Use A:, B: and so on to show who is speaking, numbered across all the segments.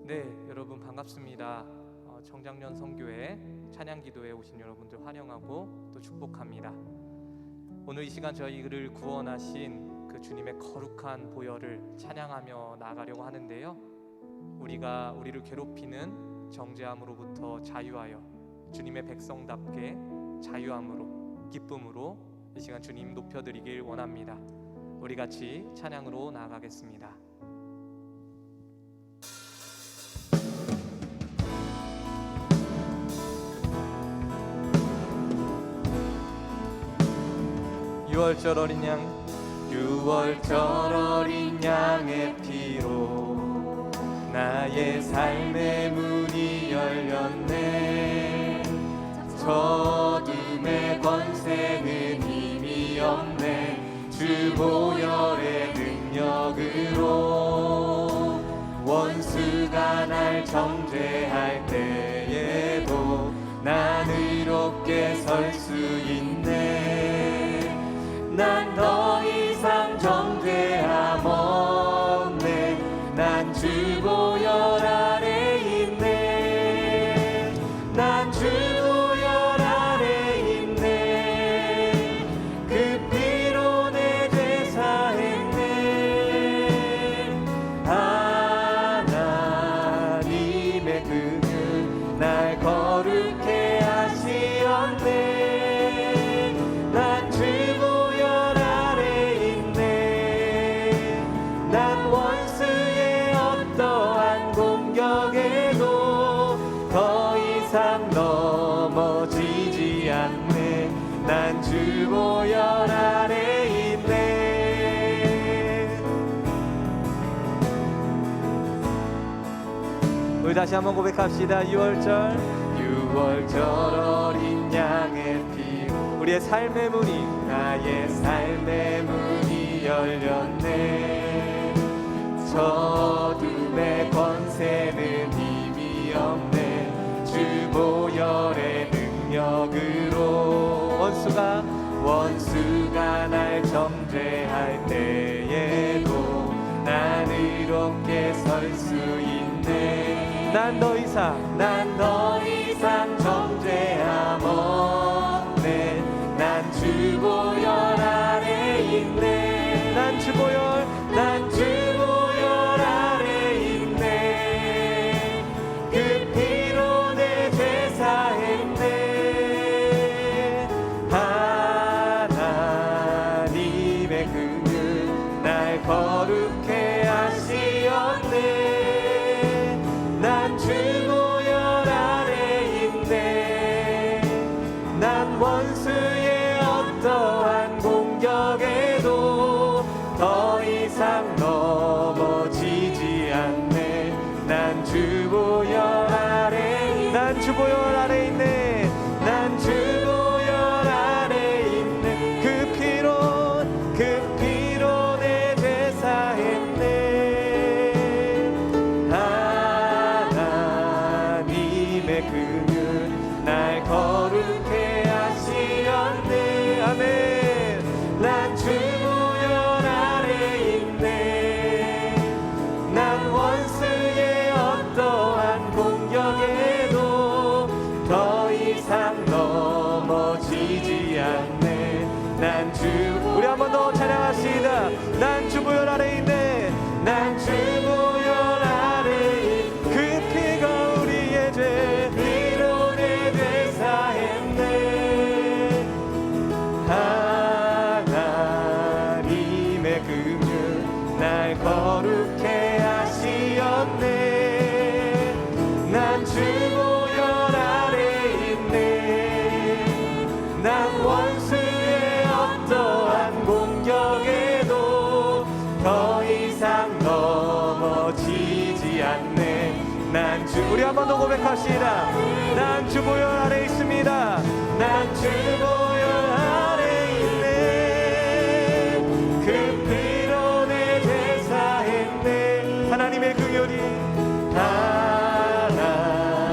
A: 네, 여러분 반갑습니다. 청장년 선교회 찬양기도에 오신 여러분들 환영하고 또 축복합니다. 오늘 이 시간 저희를 구원하신 그 주님의 거룩한 보혈을 찬양하며 나아가려고 하는데요, 우리를 괴롭히는 정죄함으로부터 자유하여 주님의 백성답게 자유함으로, 기쁨으로 이 시간 주님 높여드리길 원합니다. 우리 같이 찬양으로 나아가겠습니다. 유월절 어린 양, 유월절 어린 양의 피로 나의 삶의 문이 열렸네. 저둠의 권세는 힘이 없네. 주 보혈의 능력으로 원수가 날 정죄할 때에도 난 의롭게 설 수 있네. 난 더 이상 정죄함 없네. 난 주 보혈 아래 있네. 난 주 보혈 아래 있네. 그 피로 내 죄 사했네. 하나님의 긍휼 날 거룩해 하시었네. 넘어지지 않네. 난 주 보혈 아래 있네. 우리 다시 한번 고백합시다. 유월절 어린 양의 피, 우리의 삶의 문이, 나의 삶의 문이 열렸네. 저둠의 권세는 힘이 없네. 주 보혈의 능력으로 원수가 날 정죄할 때에도 난 의롭게 설 수 있네. 난 더 이상 정죄함 없네. 난 주 보혈 아래 있네. 난 주 보혈 아래 있네. 그 피로 내 죄 사했네. 하나님의 긍휼 날 거룩해 하시었네. 난 주 보혈 아래 있네. 난 원수의 어떠한 공격에도 더 이상 넘어지지 않네. 난 주 보혈 아래 있네. 난 주 보혈 아래 있네. 난 주 보혈 아래 있네. 그 피로 내 죄 사했네. 하나님의 긍휼 날 거룩해 하시었네. 아멘. 난 주 보혈 아래 있네. 난 원수의 어떠한 공격에도 더 이상 넘어지지 않네. 난 주, 우리 한 번 더 찬양합시다. 난 주 보혈 아래 있네. 난 주 보혈 아래 있네. 그 피가 우리의 죄, 피로 내 죄 사했네. 하나님의 긍휼 날 거룩해 하시었네. 난 주 보혈 아래 있네. 난 원수의 어떠한 공격에도 더 이상 넘어지지 않네. 난 주, 우리 한 번 더 고백합시다. 난 주 보혈 아래 있습니다. 난 주 보혈 아래 있네. 그 피로 내 죄 사했네. 하나님의 긍휼이,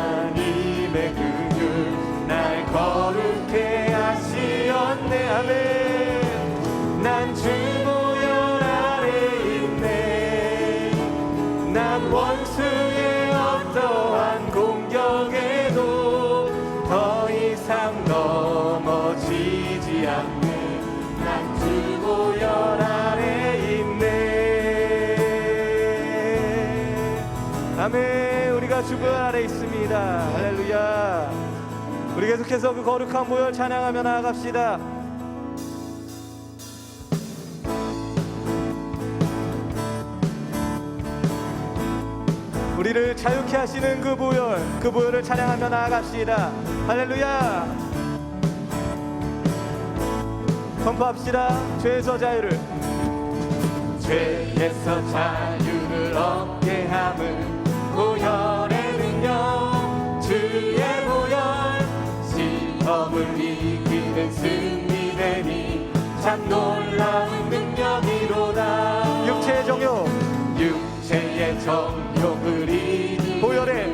A: 하나님의 긍휼 날 거룩해 하시었네. 아멘. 난 주 보혈 아래 있네. 난 원수의 환경에도 더 이상 넘어지지 않는 난 주 보혈 아래 있네. 아멘. 우리가 주 보혈 아래 있습니다. 할렐루야. 우리 계속해서 그 거룩한 보혈 찬양하며 나아갑시다. 우리를 자유케 하시는 그 보혈을 찬양하며 나아갑시다. 할렐루야. 선포합시다. 죄에서 자유를, 죄에서 자유를 얻게 함은 보혈의 능력, 주의 보혈, 시험을 이기는 승리되니 참 놀라운 능력이로다. 육체의 정욕, 육체의 정욕을 이기는 보혈의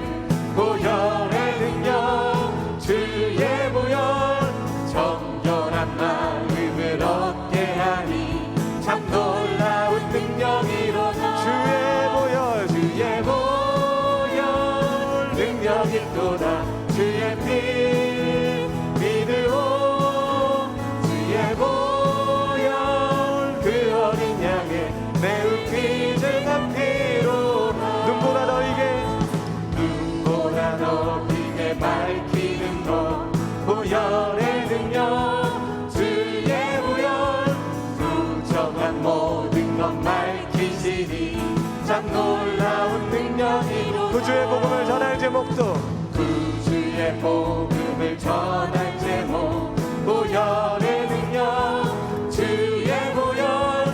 A: 능력, 주의 보혈, 정결한 마음을 얻게 하니 참 놀라운 능력이로다. 주의 보혈 능력이 있도다. 주의 피 믿으오. 주의 보혈 그 어린 양의 매우 귀중한 피로 눈보다 너희게 밝히는 것, 보혈의 능력, 주의 보혈 부정한 모든 것 밝히시니 참 놀라운 능력이로. 구주의 복음을 전할 제목도, 구주의 복음을 전할 제목, 보혈의 능력, 주의 보혈,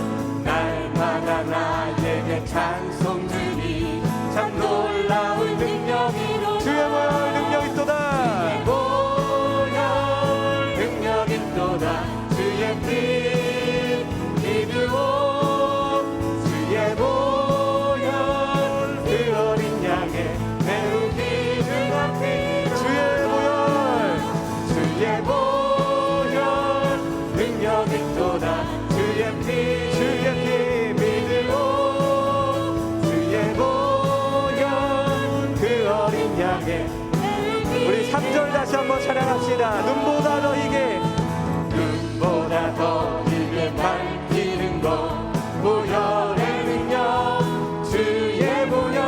A: 날마다 나에게 찬송 주니 참 놀라운 능력이로. 주의 보혈 능력 있도다. 주의 보혈 능력 있도다. 주의 피 믿으오. 주의 보혈 그 어린 양의 매우 귀중한 피. 주의 보혈 능력 있도다. 주의 피 믿으오. 주의 보혈 그 어린 양의. 우리 3절 다시 한번 찬양합시다. 눈보다 더이게 밝히는 것, 보혈의 능력, 주의 보혈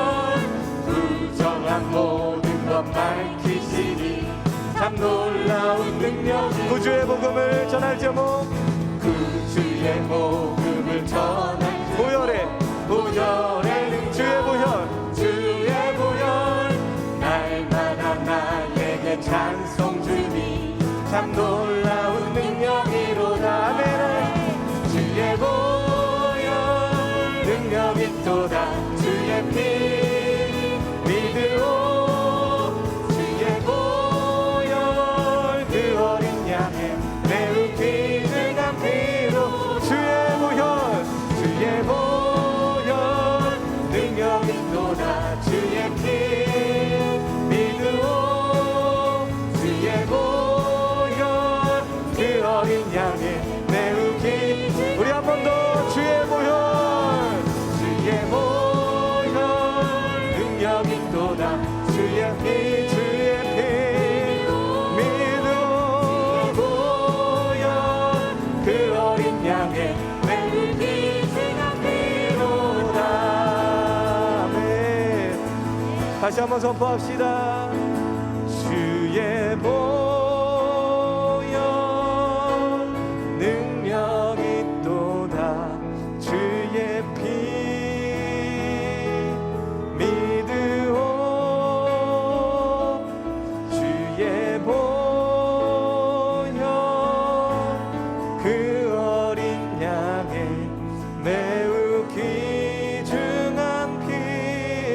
A: 부정한 모든 것 밝히시니 참 놀라운 능력. 구주의 복음을 전할 제목, 구주의 복음을 전할 보혈의 주의 보혈 날마다 나에게 찬송 주니 참 놀라운 능력이로다. 아멘. 주의 보혈 능력 있도다. 주의 피 믿으오. 주의 보혈 그 어린 양의 매우 귀중한 피로. 주의 보혈 능력 있도다. 주의 피 믿으오. 주의 보혈 그 어린 양의 매우 우리 한 번 더. 주의 보혈 능력 있도다. 주의 피 믿으오. 보혈 그 어린 양의 매우 귀중한 피로다. 아멘. 다시 한번 선포합시다. 주의 보혈 능력 있도다. 주의 피 믿으오. 주의 보혈 그 어린 양의 매우 귀중한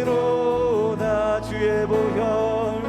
A: 피로다. 주의 보혈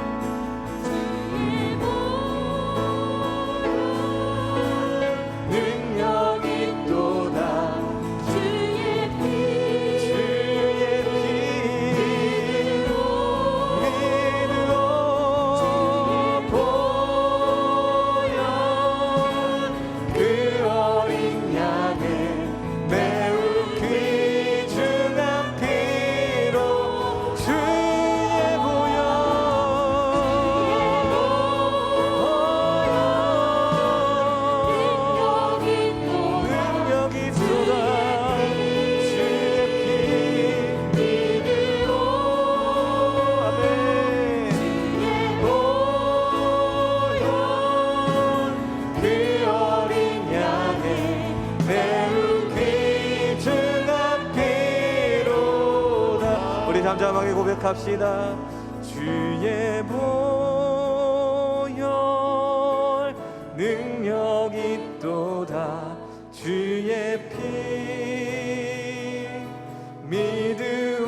A: 담담하게 고백합시다. 주의 보혈 능력이 있도다. 주의 피 믿으오.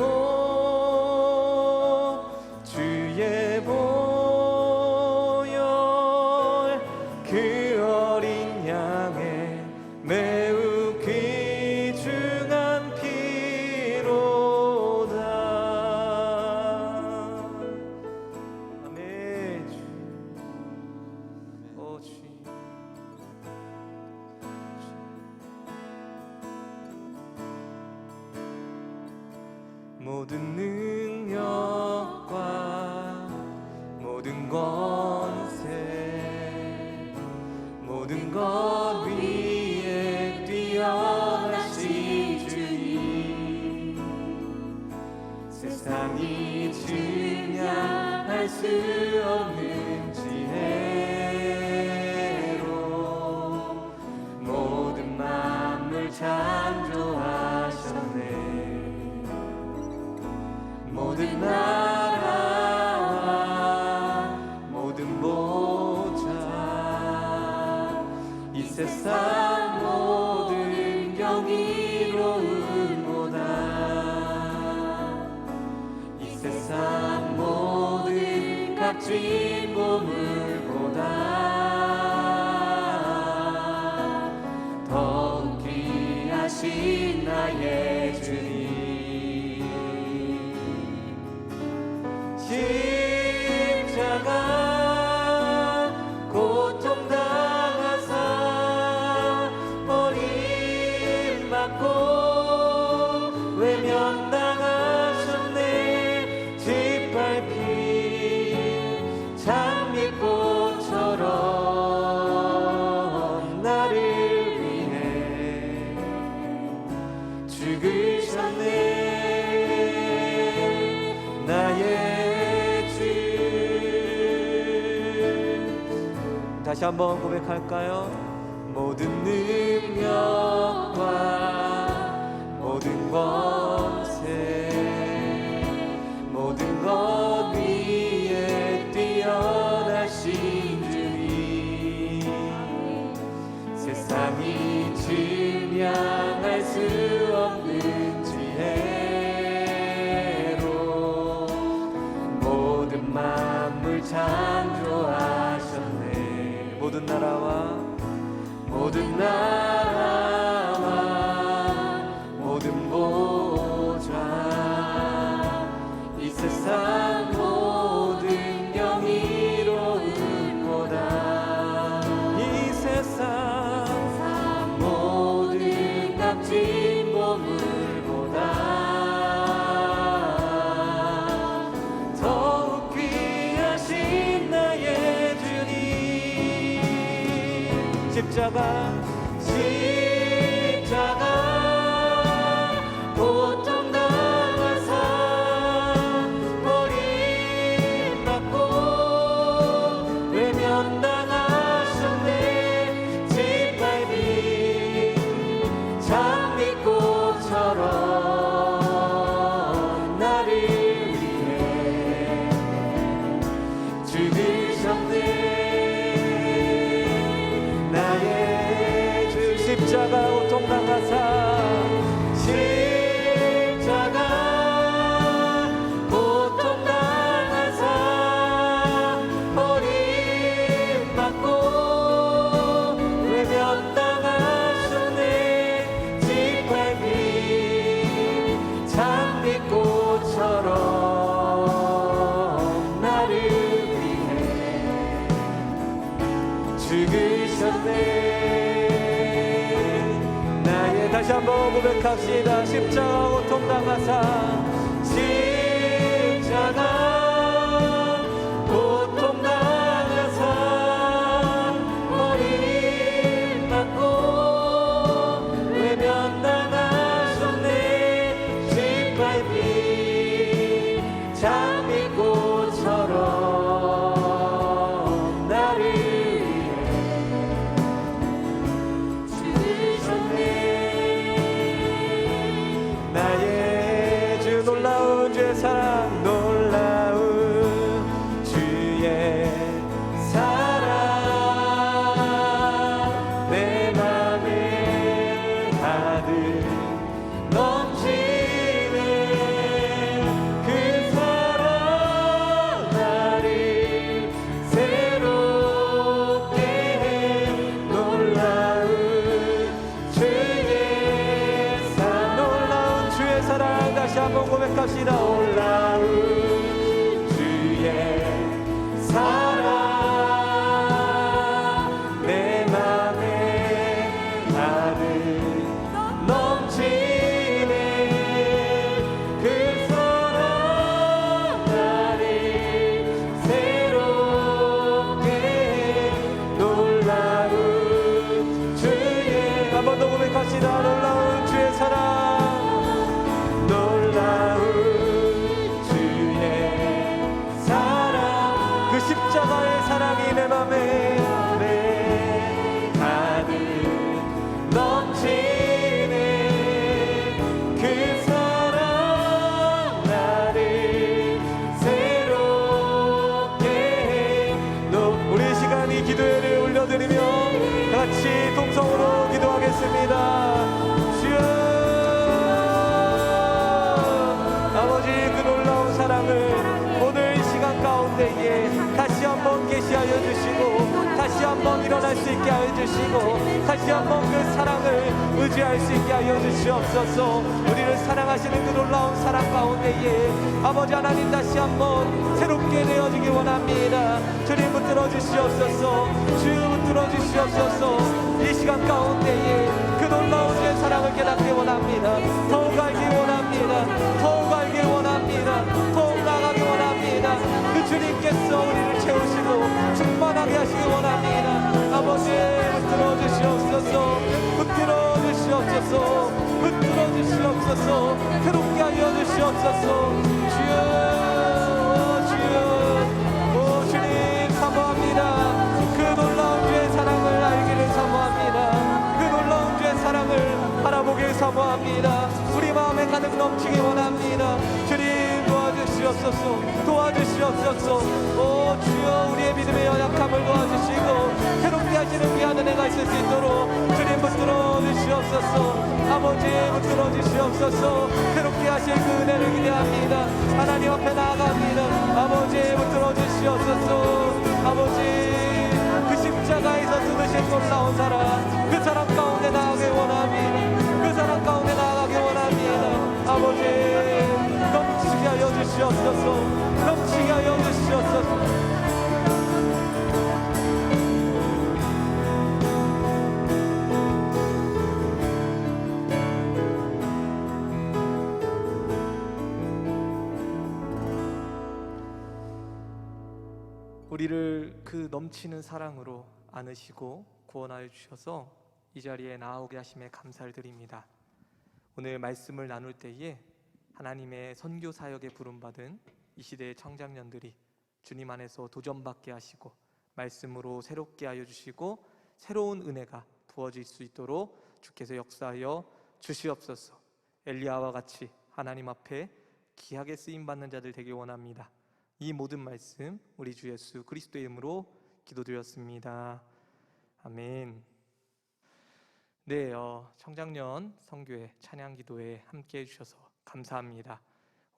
A: 주의 보혈 그 어린 양의 매우 귀중한 피로다. 아멘. 주. 모든 능력과 모든 권세 모든 것 위에 뛰어나신 주님, 세상이 증량할 수 없는 지혜로 모든 만물 창조하셨네. 모든 나라와 모든 보좌 이 세상 모든 경이로운보다 이 세상 모든 값진 보물보다 더욱 귀하신 나의 주님, 십자가 고통당하사 버림받고 외면당하셨네. 짓밟힌 장미꽃처럼 나를 위해 죽으셨네. 나의 다시 한번 고백할까요? 모든 능력과 모든 권세 모든 것 위에 뛰어나신 주님, 세상이 증량할 수 없는 지혜로 모든 만물 창조하셨네. 모든 나라와 모든 보좌 이 세상 모든 영이로운보다 이 세상 모든 값진 보물보다 더욱 귀하신 나의 주님, 십자가 고통당하사 버림받고 외면당하셨네. 짓밟힌 장미꽃처럼 나를 위해 죽으셨네. 나의 주 십자가 고통당하사 다시 한번 고백합시다. 십자가 고통당하사 십자가 고통당하사 버림받고 외면당하셨네. 짓밟힌 장미꽃처럼 나를 나의 주 놀라운 주의 사랑 그 십자가의 사랑이 내 맘에 가득 넘치네. 그 사랑 나를 새롭게 해. 우리 시간이 기도회를 올려드리며 같이 동성으로 기도하겠습니다. 주여, 아버지, 그 놀라운 사랑을 오늘 이 시간 가운데에 다시 한번 계시하여 주시고, 다시 한번 일어날 수 있게 하여 주시고, 다시 한번 그 사랑을 의지할 수 있게 하여 주시옵소서. 우리를 사랑하시는 그 놀라운 사랑 가운데에 아버지 하나님 다시 한번 새롭게 되어지기 원합니다. 주님 붙들어 주시옵소서. 주여 붙들어 주시옵소서. 이 시간 가운데에 그 놀라운 주의 사랑을 깨닫기 원합니다. 더욱 알기 원합니다. 더욱 알기 원합니다. 더욱 나가기 원합니다. 그 주님께서 우리를 채우시고 충만하게 하시기 원합니다. 아버지 붙들어 주시옵소서. 붙들어 주시옵소서. 붙들어 주시옵소서. 새롭게 하여 주시옵소서. 주여, 주여, 오 주님 사모합니다. 그 놀라운 주의 사랑을 알기를 사모합니다. 그 놀라운 주의 사랑을 바라보길 사모합니다. 우리 마음에 가득 넘치기 원합니다. 주님 도와주시옵소서. 도와주시옵소서. 오 주여, 우리의 믿음의 연약함을 도와주시고 새롭게 하시는 귀한 은혜가 있을 수 있도록 주님 붙들어 주시옵소서. 아버지 붙들어 주시옵소서. 새롭게 하실 그 은혜를 기대합니다. 하나님 앞에 나아갑니다. 아버지 붙들어 주시옵소서. 아버지 그 십자가에서 쏟으신 놀라운 사랑, 그 사랑 가운데 나아가기 원합니다. 그 사랑 가운데 나아가기 원합니다. 아버지 넘치게 하여 주시옵소서. 넘치게 하여 주시옵소서. 우리를 그 넘치는 사랑으로 안으시고 구원하여 주셔서 이 자리에 나아오게 하심에 감사를 드립니다. 오늘 말씀을 나눌 때에 하나님의 선교 사역에 부름받은 이 시대의 청장년들이 주님 안에서 도전받게 하시고 말씀으로 새롭게 하여 주시고 새로운 은혜가 부어질 수 있도록 주께서 역사하여 주시옵소서. 엘리야와 같이 하나님 앞에 귀하게 쓰임받는 자들 되길 원합니다. 이 모든 말씀 우리 주 예수 그리스도의 이름으로 기도드렸습니다. 아멘. 네, 청장년 선교회 찬양기도에 함께해 주셔서 감사합니다.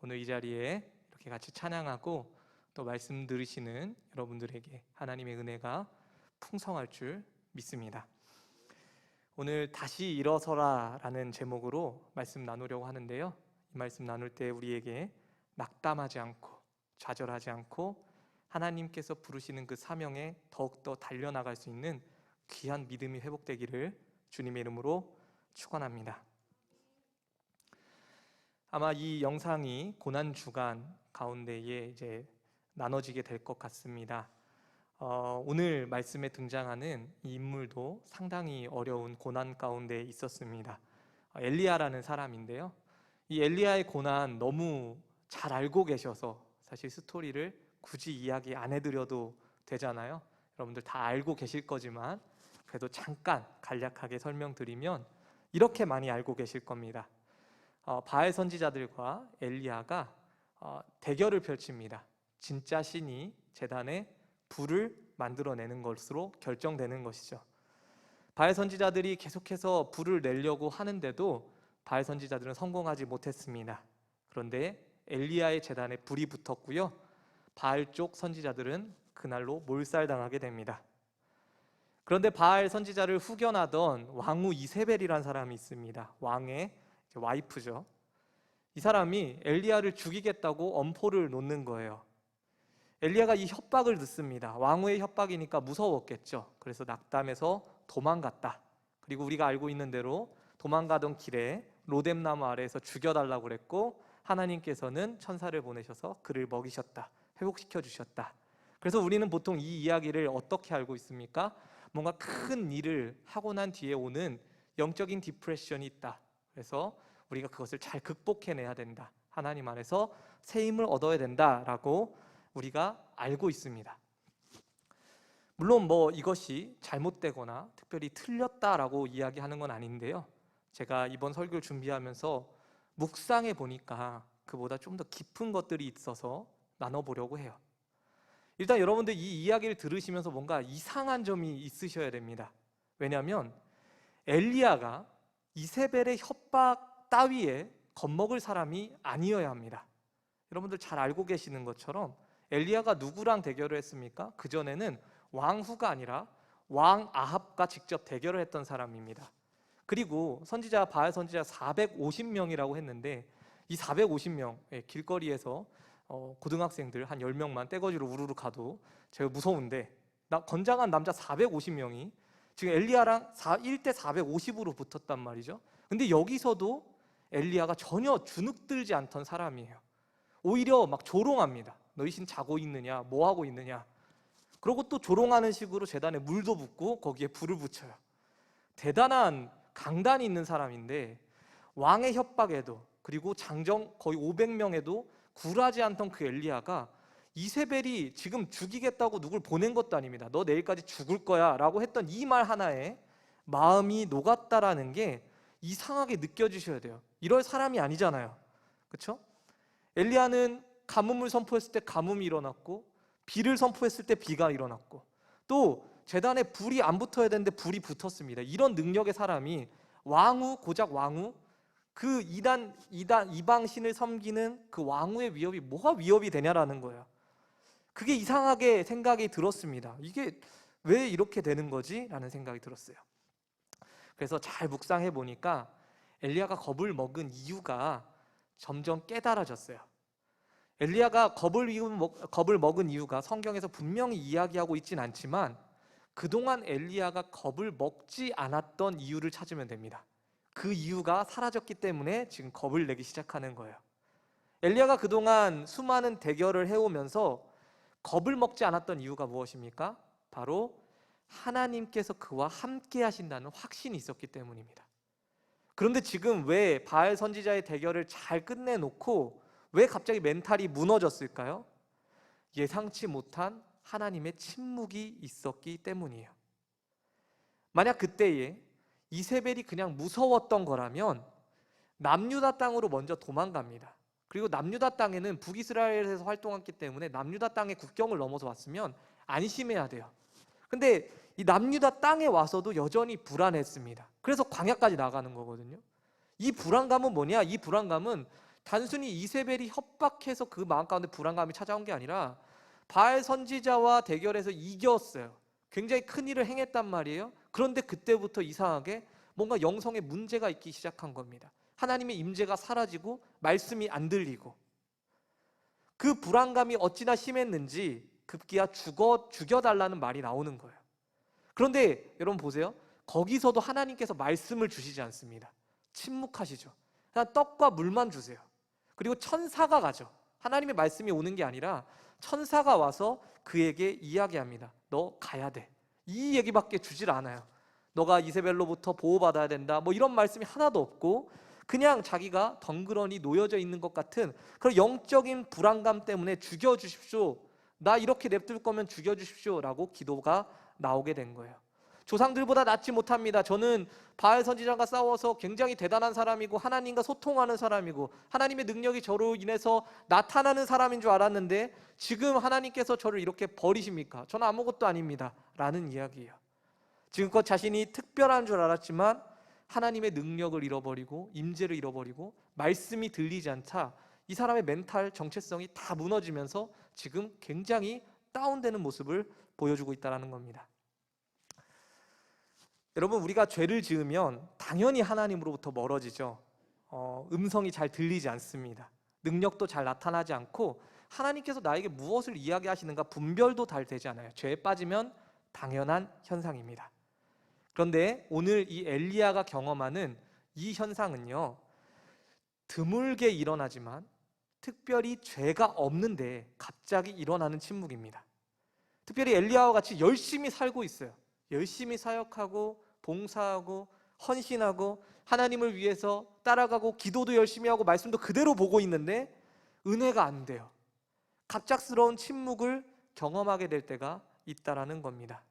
A: 오늘 이 자리에 이렇게 같이 찬양하고 또 말씀 들으시는 여러분들에게 하나님의 은혜가 풍성할 줄 믿습니다. 오늘 다시 일어서라 라는 제목으로 말씀 나누려고 하는데요, 이 말씀 나눌 때 우리에게 낙담하지 않고 좌절하지 않고 하나님께서 부르시는 그 사명에 더욱더 달려나갈 수 있는 귀한 믿음이 회복되기를 주님의 이름으로 축원합니다. 아마 이 영상이 고난주간 가운데에 이제 나눠지게 될 것 같습니다. 오늘 말씀에 등장하는 이 인물도 상당히 어려운 고난 가운데 있었습니다. 엘리야라는 사람인데요, 이 엘리야의 고난 너무 잘 알고 계셔서 사실 스토리를 굳이 이야기 안 해드려도 되잖아요. 여러분들 다 알고 계실 거지만 그래도 잠깐 간략하게 설명드리면 이렇게 많이 알고 계실 겁니다. 바알 선지자들과 엘리야가 대결을 펼칩니다. 진짜 신이 제단에 불을 만들어내는 것으로 결정되는 것이죠. 바알 선지자들이 계속해서 불을 내려고 하는데도 바알 선지자들은 성공하지 못했습니다. 그런데 엘리야의 제단에 불이 붙었고요, 바알 쪽 선지자들은 그날로 몰살당하게 됩니다. 그런데 바알 선지자를 후견하던 왕후 이세벨이라는 사람이 있습니다. 왕의 와이프죠. 이 사람이 엘리야를 죽이겠다고 엄포를 놓는 거예요. 엘리야가 이 협박을 듣습니다. 왕후의 협박이니까 무서웠겠죠. 그래서 낙담해서 도망갔다. 그리고 우리가 알고 있는 대로 도망가던 길에 로뎀나무 아래에서 죽여달라고 그랬고 하나님께서는 천사를 보내셔서 그를 먹이셨다, 회복시켜 주셨다. 그래서 우리는 보통 이 이야기를 어떻게 알고 있습니까? 뭔가 큰 일을 하고 난 뒤에 오는 영적인 디프레션이 있다. 그래서 우리가 그것을 잘 극복해내야 된다, 하나님 안에서 새 힘을 얻어야 된다라고 우리가 알고 있습니다. 물론 뭐 이것이 잘못되거나 특별히 틀렸다라고 이야기하는 건 아닌데요. 제가 이번 설교를 준비하면서 묵상해 보니까 그보다 좀 더 깊은 것들이 있어서 나눠보려고 해요. 일단 여러분들 이 이야기를 들으시면서 뭔가 이상한 점이 있으셔야 됩니다. 왜냐하면 엘리야가 이세벨의 협박 따위에 겁먹을 사람이 아니어야 합니다. 여러분들 잘 알고 계시는 것처럼 엘리야가 누구랑 대결을 했습니까? 그전에는 왕후가 아니라 왕 아합과 직접 대결을 했던 사람입니다. 그리고 선지자 바알 선지자 450명이라고 했는데 이 450명 길거리에서 고등학생들 한 10명만 떼거지로 우르르 가도 제가 무서운데 건장한 남자 450명이 지금 엘리야랑 1대 450으로 붙었단 말이죠. 근데 여기서도 엘리야가 전혀 주눅들지 않던 사람이에요. 오히려 막 조롱합니다. 너희 신 자고 있느냐, 뭐 하고 있느냐. 그리고 또 조롱하는 식으로 제단에 물도 붓고 거기에 불을 붙여요. 대단한 강단이 있는 사람인데 왕의 협박에도 그리고 장정 거의 500명에도 굴하지 않던 그 엘리야가 이세벨이 지금 죽이겠다고 누굴 보낸 것도 아닙니다. 너 내일까지 죽을 거야 라고 했던 이 말 하나에 마음이 녹았다라는 게 이상하게 느껴지셔야 돼요. 이럴 사람이 아니잖아요. 그렇죠? 엘리야는 가뭄을 선포했을 때 가뭄이 일어났고 비를 선포했을 때 비가 일어났고 또 제단에 불이 안 붙어야 되는데 불이 붙었습니다. 이런 능력의 사람이 왕후, 고작 왕후, 그 이방신을 섬기는 그 왕후의 위협이 뭐가 위협이 되냐라는 거예요. 그게 이상하게 생각이 들었습니다. 이게 왜 이렇게 되는 거지? 라는 생각이 들었어요. 그래서 잘 묵상해 보니까 엘리야가 겁을 먹은 이유가 점점 깨달아졌어요. 엘리야가 겁을 먹은 이유가 성경에서 분명히 이야기하고 있진 않지만 그동안 엘리야가 겁을 먹지 않았던 이유를 찾으면 됩니다. 그 이유가 사라졌기 때문에 지금 겁을 내기 시작하는 거예요. 엘리야가 그동안 수많은 대결을 해오면서 겁을 먹지 않았던 이유가 무엇입니까? 바로 하나님께서 그와 함께 하신다는 확신이 있었기 때문입니다. 그런데 지금 왜 바알 선지자의 대결을 잘 끝내놓고 왜 갑자기 멘탈이 무너졌을까요? 예상치 못한 하나님의 침묵이 있었기 때문이에요. 만약 그때에 이세벨이 그냥 무서웠던 거라면 남유다 땅으로 먼저 도망갑니다. 그리고 남유다 땅에는 북이스라엘에서 활동했기 때문에 남유다 땅의 국경을 넘어서 왔으면 안심해야 돼요. 근데 이 남유다 땅에 와서도 여전히 불안했습니다. 그래서 광야까지 나가는 거거든요. 이 불안감은 뭐냐? 이 불안감은 단순히 이세벨이 협박해서 그 마음 가운데 불안감이 찾아온 게 아니라 바알 선지자와 대결해서 이겼어요. 굉장히 큰 일을 행했단 말이에요. 그런데 그때부터 이상하게 뭔가 영성에 문제가 있기 시작한 겁니다. 하나님의 임재가 사라지고 말씀이 안 들리고 그 불안감이 어찌나 심했는지 급기야 죽여달라는 말이 나오는 거예요. 그런데 여러분 보세요. 거기서도 하나님께서 말씀을 주시지 않습니다. 침묵하시죠. 그냥 떡과 물만 주세요. 그리고 천사가 가죠. 하나님의 말씀이 오는 게 아니라 천사가 와서 그에게 이야기합니다. 너 가야 돼. 이 얘기밖에 주질 않아요. 너가 이세벨로부터 보호받아야 된다. 뭐 이런 말씀이 하나도 없고 그냥 자기가 덩그러니 놓여져 있는 것 같은 그런 영적인 불안감 때문에 죽여주십시오. 나 이렇게 냅둘 거면 죽여주십시오 라고 기도가 나오게 된 거예요. 조상들보다 낫지 못합니다. 저는 바알 선지자가 싸워서 굉장히 대단한 사람이고 하나님과 소통하는 사람이고 하나님의 능력이 저로 인해서 나타나는 사람인 줄 알았는데 지금 하나님께서 저를 이렇게 버리십니까? 저는 아무것도 아닙니다 라는 이야기예요. 지금껏 자신이 특별한 줄 알았지만 하나님의 능력을 잃어버리고 임재를 잃어버리고 말씀이 들리지 않자 이 사람의 멘탈 정체성이 다 무너지면서 지금 굉장히 다운되는 모습을 보여주고 있다는 겁니다. 여러분, 우리가 죄를 지으면 당연히 하나님으로부터 멀어지죠. 음성이 잘 들리지 않습니다. 능력도 잘 나타나지 않고 하나님께서 나에게 무엇을 이야기하시는가 분별도 잘 되지 않아요. 죄에 빠지면 당연한 현상입니다. 그런데 오늘 이 엘리야가 경험하는 이 현상은요, 드물게 일어나지만 특별히 죄가 없는데 갑자기 일어나는 침묵입니다. 특별히 엘리야와 같이 열심히 살고 있어요. 열심히 사역하고 봉사하고 헌신하고 하나님을 위해서 따라가고 기도도 열심히 하고 말씀도 그대로 보고 있는데 은혜가 안 돼요. 갑작스러운 침묵을 경험하게 될 때가 있다라는 겁니다.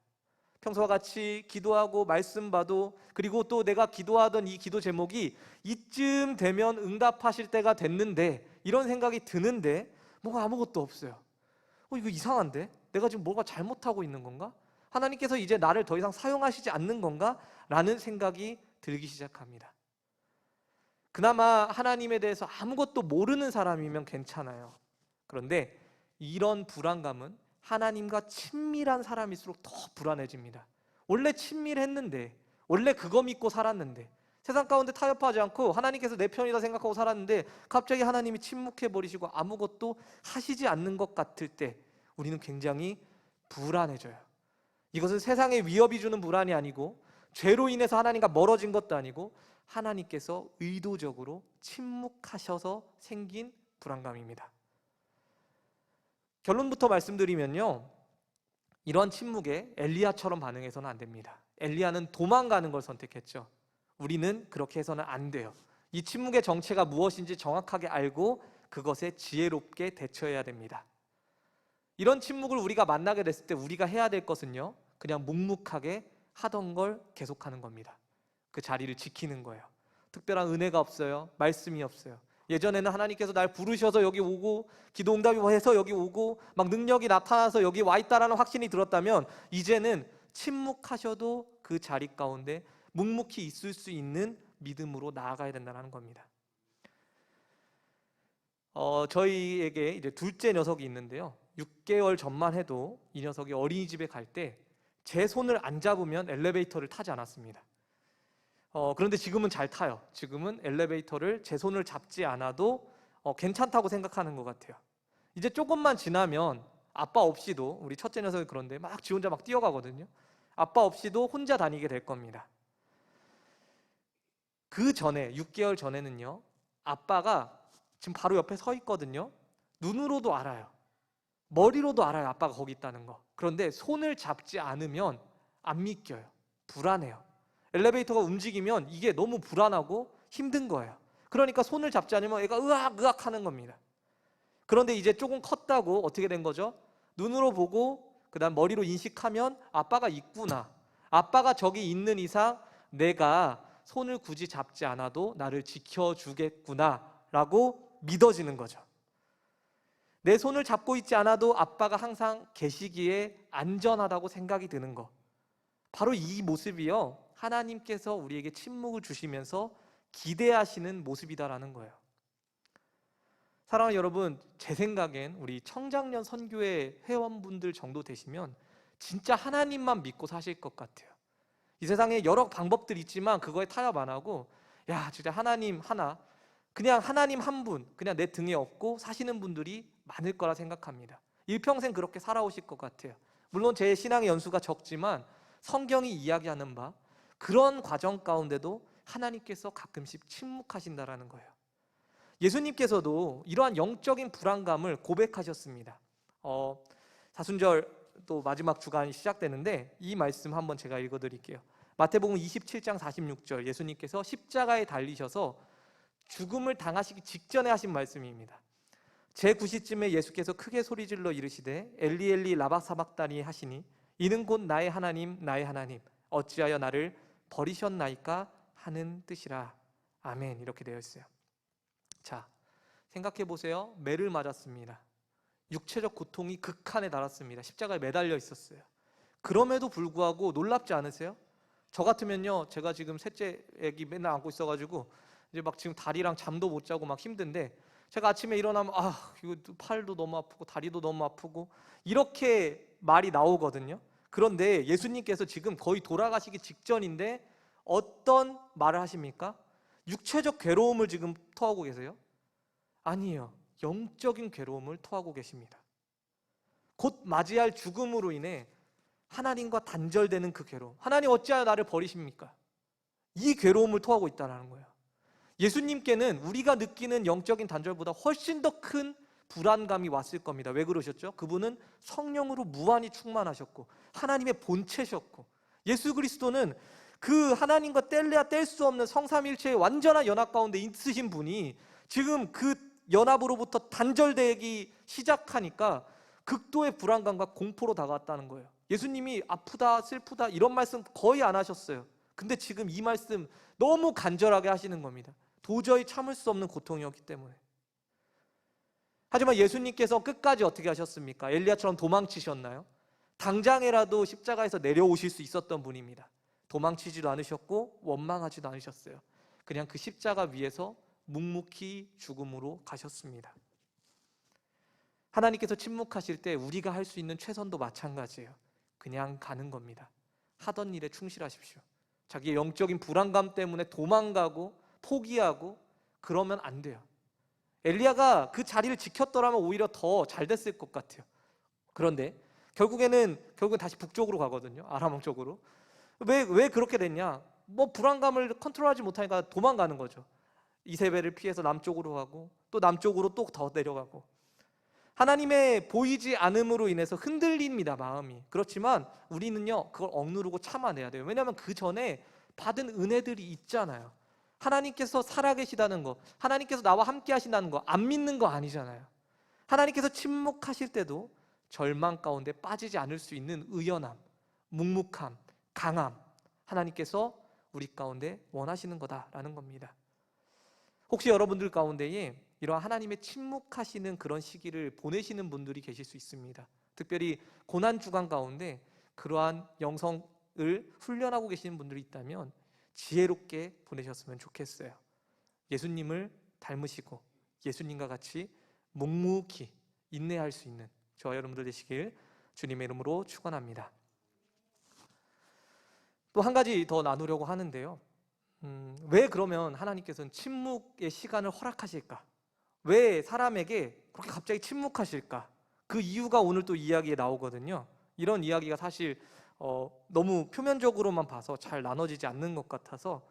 A: 평소와 같이 기도하고 말씀 봐도, 그리고 또 내가 기도하던 이 기도 제목이 이쯤 되면 응답하실 때가 됐는데, 이런 생각이 드는데 뭐가 아무것도 없어요. 이거 이상한데? 내가 지금 뭐가 잘못하고 있는 건가? 하나님께서 이제 나를 더 이상 사용하시지 않는 건가? 라는 생각이 들기 시작합니다. 그나마 하나님에 대해서 아무것도 모르는 사람이면 괜찮아요. 그런데 이런 불안감은 하나님과 친밀한 사람일수록 더 불안해집니다. 원래 친밀했는데, 원래 그거 믿고 살았는데, 세상 가운데 타협하지 않고 하나님께서 내 편이다 생각하고 살았는데 갑자기 하나님이 침묵해버리시고 아무것도 하시지 않는 것 같을 때 우리는 굉장히 불안해져요. 이것은 세상의 위협이 주는 불안이 아니고, 죄로 인해서 하나님과 멀어진 것도 아니고, 하나님께서 의도적으로 침묵하셔서 생긴 불안감입니다. 결론부터 말씀드리면요, 이런 침묵에 엘리야처럼 반응해서는 안 됩니다. 엘리야는 도망가는 걸 선택했죠. 우리는 그렇게 해서는 안 돼요. 이 침묵의 정체가 무엇인지 정확하게 알고 그것에 지혜롭게 대처해야 됩니다. 이런 침묵을 우리가 만나게 됐을 때 우리가 해야 될 것은요, 그냥 묵묵하게 하던 걸 계속하는 겁니다. 그 자리를 지키는 거예요. 특별한 은혜가 없어요. 말씀이 없어요. 예전에는 하나님께서 날 부르셔서 여기 오고, 기도 응답이 해서 여기 오고, 막 능력이 나타나서 여기 와 있다라는 확신이 들었다면, 이제는 침묵하셔도 그 자리 가운데 묵묵히 있을 수 있는 믿음으로 나아가야 된다는 겁니다. 저희에게 이제 둘째 녀석이 있는데요, 6개월 전만 해도 이 녀석이 어린이집에 갈 때 제 손을 안 잡으면 엘리베이터를 타지 않았습니다. 그런데 지금은 잘 타요. 지금은 엘리베이터를 제 손을 잡지 않아도 괜찮다고 생각하는 것 같아요. 이제 조금만 지나면 아빠 없이도, 우리 첫째 녀석이 그런데 막 지 혼자 막 뛰어가거든요. 아빠 없이도 혼자 다니게 될 겁니다. 그 전에, 6개월 전에는요, 아빠가 지금 바로 옆에 서 있거든요. 눈으로도 알아요. 머리로도 알아요, 아빠가 거기 있다는 거. 그런데 손을 잡지 않으면 안 믿겨요. 불안해요. 엘리베이터가 움직이면 이게 너무 불안하고 힘든 거예요. 그러니까 손을 잡지 않으면 애가 으악 하는 겁니다. 그런데 이제 조금 컸다고 어떻게 된 거죠? 눈으로 보고 그 다음 머리로 인식하면 아빠가 있구나, 아빠가 저기 있는 이상 내가 손을 굳이 잡지 않아도 나를 지켜주겠구나 라고 믿어지는 거죠. 내 손을 잡고 있지 않아도 아빠가 항상 계시기에 안전하다고 생각이 드는 거, 바로 이 모습이요, 하나님께서 우리에게 침묵을 주시면서 기대하시는 모습이다라는 거예요. 사랑하는 여러분, 제 생각엔 우리 청장년 선교회 회원분들 정도 되시면 진짜 하나님만 믿고 사실 것 같아요. 이 세상에 여러 방법들이 있지만 그거에 타협 안 하고, 야 진짜 하나님 하나, 그냥 하나님 한 분 그냥 내 등에 업고 사시는 분들이 많을 거라 생각합니다. 일평생 그렇게 살아오실 것 같아요. 물론 제 신앙의 연수가 적지만 성경이 이야기하는 바 그런 과정 가운데도 하나님께서 가끔씩 침묵하신다라는 거예요. 예수님께서도 이러한 영적인 불안감을 고백하셨습니다. 사순절 또 마지막 주간이 시작되는데 이 말씀 한번 제가 읽어드릴게요. 마태복음 27장 46절, 예수님께서 십자가에 달리셔서 죽음을 당하시기 직전에 하신 말씀입니다. 제9시쯤에 예수께서 크게 소리질러 이르시되 엘리 엘리 라바사박다니 하시니 이는 곧 나의 하나님 나의 하나님 어찌하여 나를 버리셨나이까 하는 뜻이라. 아멘. 이렇게 되어 있어요. 자, 생각해 보세요. 매를 맞았습니다. 육체적 고통이 극한에 달았습니다. 십자가에 매달려 있었어요. 그럼에도 불구하고 놀랍지 않으세요? 저 같으면요, 제가 지금 셋째 애기 맨날 안고 있어가지고 이제 막 지금 다리랑 잠도 못 자고 막 힘든데, 제가 아침에 일어나면 이거 팔도 너무 아프고 다리도 너무 아프고 이렇게 말이 나오거든요. 그런데 예수님께서 지금 거의 돌아가시기 직전인데 어떤 말을 하십니까? 육체적 괴로움을 지금 토하고 계세요? 아니에요. 영적인 괴로움을 토하고 계십니다. 곧 맞이할 죽음으로 인해 하나님과 단절되는 그 괴로움, 하나님 어찌하여 나를 버리십니까? 이 괴로움을 토하고 있다는 거예요. 예수님께는 우리가 느끼는 영적인 단절보다 훨씬 더 큰 불안감이 왔을 겁니다. 왜 그러셨죠? 그분은 성령으로 무한히 충만하셨고 하나님의 본체셨고, 예수 그리스도는 그 하나님과 뗄래야 뗄 수 없는 성삼일체의 완전한 연합 가운데 있으신 분이 지금 그 연합으로부터 단절되기 시작하니까 극도의 불안감과 공포로 다가왔다는 거예요. 예수님이 아프다, 슬프다 이런 말씀 거의 안 하셨어요. 근데 지금 이 말씀 너무 간절하게 하시는 겁니다. 도저히 참을 수 없는 고통이었기 때문에. 하지만 예수님께서 끝까지 어떻게 하셨습니까? 엘리야처럼 도망치셨나요? 당장에라도 십자가에서 내려오실 수 있었던 분입니다. 도망치지도 않으셨고 원망하지도 않으셨어요. 그냥 그 십자가 위에서 묵묵히 죽음으로 가셨습니다. 하나님께서 침묵하실 때 우리가 할 수 있는 최선도 마찬가지예요. 그냥 가는 겁니다. 하던 일에 충실하십시오. 자기의 영적인 불안감 때문에 도망가고 포기하고 그러면 안 돼요. 엘리야가 그 자리를 지켰더라면 오히려 더 잘 됐을 것 같아요. 그런데 결국엔 다시 북쪽으로 가거든요. 아람 쪽으로. 왜 그렇게 됐냐? 뭐 불안감을 컨트롤하지 못하니까 도망가는 거죠. 이세벨을 피해서 남쪽으로 가고 또 남쪽으로 또 더 내려가고. 하나님의 보이지 않음으로 인해서 흔들립니다, 마음이. 그렇지만 우리는요, 그걸 억누르고 참아내야 돼요. 왜냐하면 그 전에 받은 은혜들이 있잖아요. 하나님께서 살아계시다는 거, 하나님께서 나와 함께 하신다는 거 안 믿는 거 아니잖아요. 하나님께서 침묵하실 때도 절망 가운데 빠지지 않을 수 있는 의연함, 묵묵함, 강함, 하나님께서 우리 가운데 원하시는 거다라는 겁니다. 혹시 여러분들 가운데에 이러한 하나님의 침묵하시는 그런 시기를 보내시는 분들이 계실 수 있습니다. 특별히 고난주간 가운데 그러한 영성을 훈련하고 계시는 분들이 있다면 지혜롭게 보내셨으면 좋겠어요. 예수님을 닮으시고 예수님과 같이 묵묵히 인내할 수 있는 저와 여러분들 되시길 주님의 이름으로 축원합니다. 또 한 가지 더 나누려고 하는데요. 왜 그러면 하나님께서는 침묵의 시간을 허락하실까? 왜 사람에게 그렇게 갑자기 침묵하실까? 그 이유가 오늘 또 이야기에 나오거든요. 이런 이야기가 사실 너무 표면적으로만 봐서 잘 나눠지지 않는 것 같아서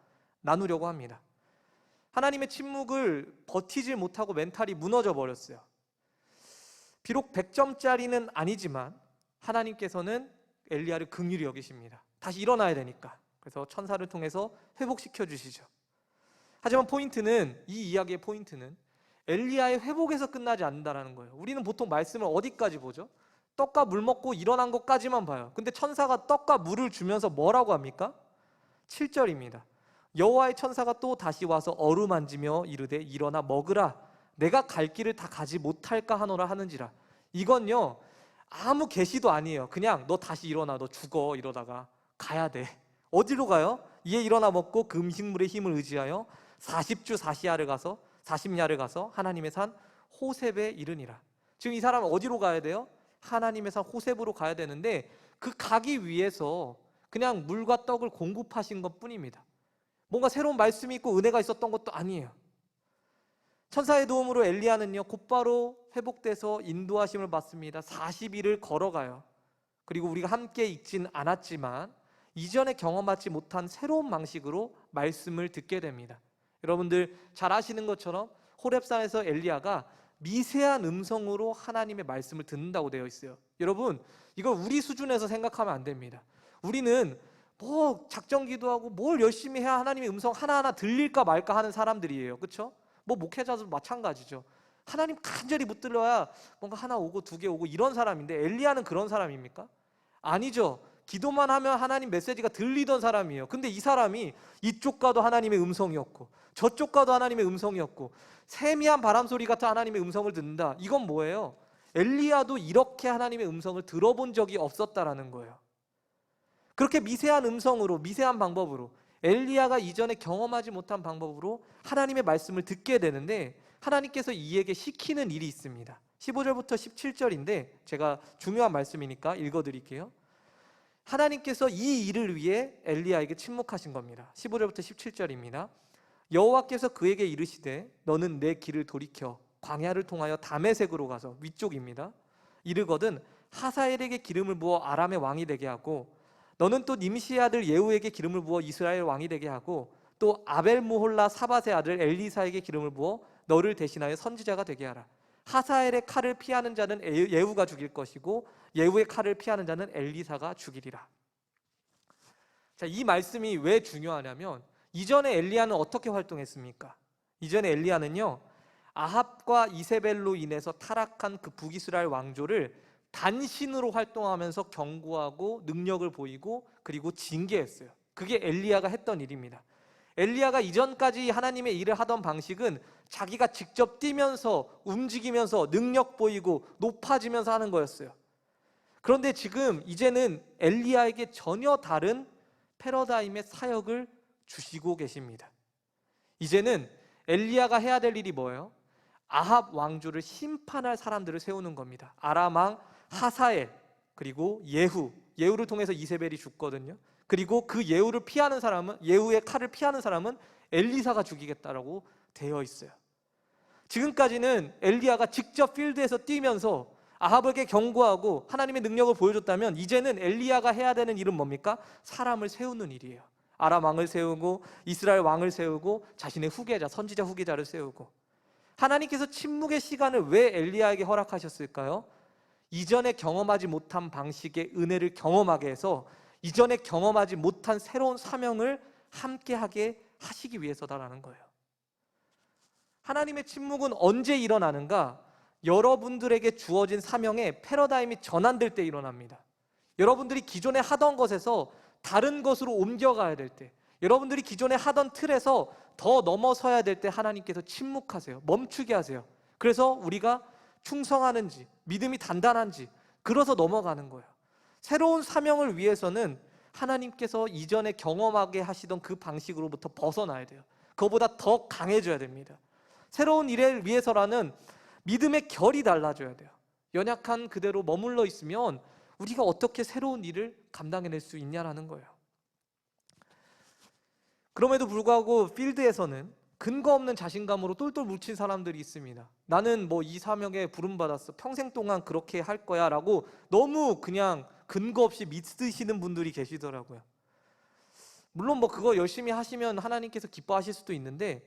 A: 나누려고 합니다. 하나님의 침묵을 버티질 못하고 멘탈이 무너져 버렸어요. 비록 100점짜리는 아니지만 하나님께서는 엘리야를 긍휼히 여기십니다. 다시 일어나야 되니까. 그래서 천사를 통해서 회복시켜 주시죠. 하지만 이 이야기의 포인트는 엘리야의 회복에서 끝나지 않는다는 거예요. 우리는 보통 말씀을 어디까지 보죠? 떡과 물 먹고 일어난 것까지만 봐요. 근데 천사가 떡과 물을 주면서 뭐라고 합니까? 7절입니다. 여호와의 천사가 또 다시 와서 어루만지며 이르되 일어나 먹으라. 내가 갈 길을 다 가지 못할까 하노라 하는지라. 이건요, 아무 계시도 아니에요. 그냥 너 다시 일어나, 너 죽어 이러다가 가야 돼. 어디로 가요? 이에 일어나 먹고 그 음식물의 힘을 의지하여 40주 40야를 가서 하나님의 산 호셉에 이르니라. 지금 이 사람은 어디로 가야 돼요? 하나님의 산 호셉으로 가야 되는데 그 가기 위해서 그냥 물과 떡을 공급하신 것 뿐입니다. 뭔가 새로운 말씀이 있고 은혜가 있었던 것도 아니에요. 천사의 도움으로 엘리야는요 곧바로 회복돼서 인도하심을 받습니다. 40일을 걸어가요. 그리고 우리가 함께 있진 않았지만 이전에 경험하지 못한 새로운 방식으로 말씀을 듣게 됩니다. 여러분들 잘 아시는 것처럼 호렙산에서 엘리야가 미세한 음성으로 하나님의 말씀을 듣는다고 되어 있어요. 여러분, 이걸 우리 수준에서 생각하면 안 됩니다. 우리는 뭐 작정 기도하고 뭘 열심히 해야 하나님의 음성 하나하나 들릴까 말까 하는 사람들이에요. 그렇죠? 뭐 목회자도 마찬가지죠. 하나님 간절히 붙들러야 뭔가 하나 오고 두 개 오고 이런 사람인데 엘리야는 그런 사람입니까? 아니죠. 기도만 하면 하나님 메시지가 들리던 사람이에요. 근데 이 사람이 이쪽 가도 하나님의 음성이었고 저쪽 가도 하나님의 음성이었고 세미한 바람소리 같은 하나님의 음성을 듣는다. 이건 뭐예요? 엘리야도 이렇게 하나님의 음성을 들어본 적이 없었다라는 거예요. 그렇게 미세한 음성으로, 미세한 방법으로 엘리야가 이전에 경험하지 못한 방법으로 하나님의 말씀을 듣게 되는데 하나님께서 이에게 시키는 일이 있습니다. 15절부터 17절인데 제가 중요한 말씀이니까 읽어드릴게요. 하나님께서 이 일을 위해 엘리야에게 침묵하신 겁니다. 15절부터 17절입니다. 여호와께서 그에게 이르시되 너는 내 길을 돌이켜 광야를 통하여 다메섹으로 가서 위쪽입니다. 이르거든 하사엘에게 기름을 부어 아람의 왕이 되게 하고 너는 또 님시의 아들 예후에게 기름을 부어 이스라엘 왕이 되게 하고 또 아벨무홀라 사밧의 아들 엘리사에게 기름을 부어 너를 대신하여 선지자가 되게 하라. 하사엘의 칼을 피하는 자는 예후가 죽일 것이고 예후의 칼을 피하는 자는 엘리사가 죽이리라. 자, 이 말씀이 왜 중요하냐면 이전에 엘리야는 어떻게 활동했습니까? 이전에 엘리야는요 아합과 이세벨로 인해서 타락한 그 북이스라엘 왕조를 단신으로 활동하면서 경고하고 능력을 보이고 그리고 징계했어요. 그게 엘리야가 했던 일입니다. 엘리야가 이전까지 하나님의 일을 하던 방식은 자기가 직접 뛰면서 움직이면서 능력 보이고 높아지면서 하는 거였어요. 그런데 지금 이제는 엘리야에게 전혀 다른 패러다임의 사역을 주시고 계십니다. 이제는 엘리야가 해야 될 일이 뭐예요? 아합 왕조를 심판할 사람들을 세우는 겁니다. 아람 왕 하사엘, 그리고 예후를 통해서 이세벨이 죽거든요. 그리고 그 예후를 피하는 사람은, 예후의 칼을 피하는 사람은 엘리사가 죽이겠다라고 되어 있어요. 지금까지는 엘리야가 직접 필드에서 뛰면서 아합에게 경고하고 하나님의 능력을 보여줬다면, 이제는 엘리야가 해야 되는 일은 뭡니까? 사람을 세우는 일이에요. 아람 왕을 세우고 이스라엘 왕을 세우고 자신의 후계자, 선지자 후계자를 세우고. 하나님께서 침묵의 시간을 왜 엘리야에게 허락하셨을까요? 이전에 경험하지 못한 방식의 은혜를 경험하게 해서 이전에 경험하지 못한 새로운 사명을 함께하게 하시기 위해서다라는 거예요. 하나님의 침묵은 언제 일어나는가? 여러분들에게 주어진 사명의 패러다임이 전환될 때 일어납니다. 여러분들이 기존에 하던 것에서 다른 것으로 옮겨가야 될 때, 여러분들이 기존에 하던 틀에서 더 넘어서야 될 때 하나님께서 침묵하세요. 멈추게 하세요. 그래서 우리가 충성하는지, 믿음이 단단한지, 그래서 넘어가는 거예요. 새로운 사명을 위해서는 하나님께서 이전에 경험하게 하시던 그 방식으로부터 벗어나야 돼요. 그거보다 더 강해져야 됩니다. 새로운 일을 위해서라는 믿음의 결이 달라져야 돼요. 연약한 그대로 머물러 있으면 우리가 어떻게 새로운 일을 감당해낼 수 있냐라는 거예요. 그럼에도 불구하고 필드에서는 근거 없는 자신감으로 똘똘 뭉친 사람들이 있습니다. 나는 뭐 이 사명에 부름받았어, 평생 동안 그렇게 할 거야 라고 너무 그냥 근거 없이 믿으시는 분들이 계시더라고요. 물론 뭐 그거 열심히 하시면 하나님께서 기뻐하실 수도 있는데,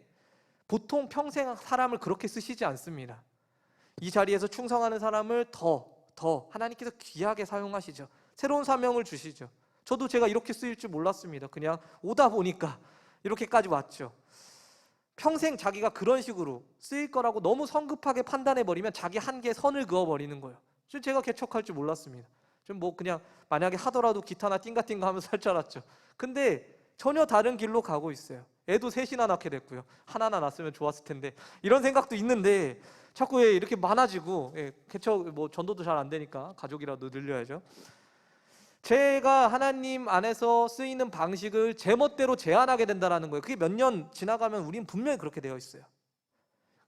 A: 보통 평생 사람을 그렇게 쓰시지 않습니다. 이 자리에서 충성하는 사람을 더 하나님께서 귀하게 사용하시죠. 새로운 사명을 주시죠. 저도 제가 이렇게 쓰일 줄 몰랐습니다. 그냥 오다 보니까 이렇게까지 왔죠. 평생 자기가 그런 식으로 쓰일 거라고 너무 성급하게 판단해버리면 자기 한계에 선을 그어버리는 거예요. 제가 개척할 줄 몰랐습니다. 좀 뭐 그냥 만약에 하더라도 기타나 띵가띵가 하면서 할 줄 알았죠. 근데 전혀 다른 길로 가고 있어요. 애도 셋이나 낳게 됐고요. 하나나 낳았으면 좋았을 텐데, 이런 생각도 있는데 자꾸 이렇게 많아지고, 개척 뭐 전도도 잘 안 되니까 가족이라도 늘려야죠. 제가 하나님 안에서 쓰이는 방식을 제 멋대로 제한하게 된다는 거예요. 그게 몇 년 지나가면 우리는 분명히 그렇게 되어 있어요.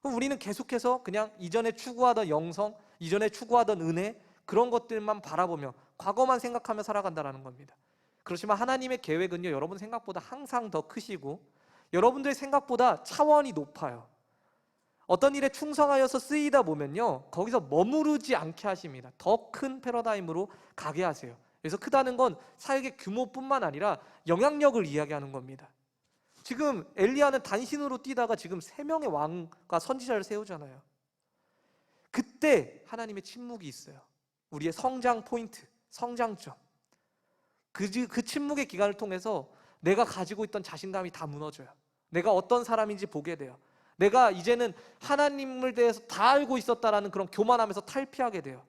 A: 그럼 우리는 계속해서 그냥 이전에 추구하던 영성, 이전에 추구하던 은혜, 그런 것들만 바라보며 과거만 생각하며 살아간다는 겁니다. 그렇지만 하나님의 계획은요, 여러분 생각보다 항상 더 크시고 여러분들의 생각보다 차원이 높아요. 어떤 일에 충성하여서 쓰이다 보면요, 거기서 머무르지 않게 하십니다. 더 큰 패러다임으로 가게 하세요. 그래서 크다는 건 사역의 규모뿐만 아니라 영향력을 이야기하는 겁니다. 지금 엘리야는 단신으로 뛰다가 지금 3명의 왕과 선지자를 세우잖아요. 그때 하나님의 침묵이 있어요. 우리의 성장 포인트, 성장점. 그 침묵의 기간을 통해서 내가 가지고 있던 자신감이 다 무너져요. 내가 어떤 사람인지 보게 돼요. 내가 이제는 하나님을 대해서 다 알고 있었다라는 그런 교만함에서 탈피하게 돼요.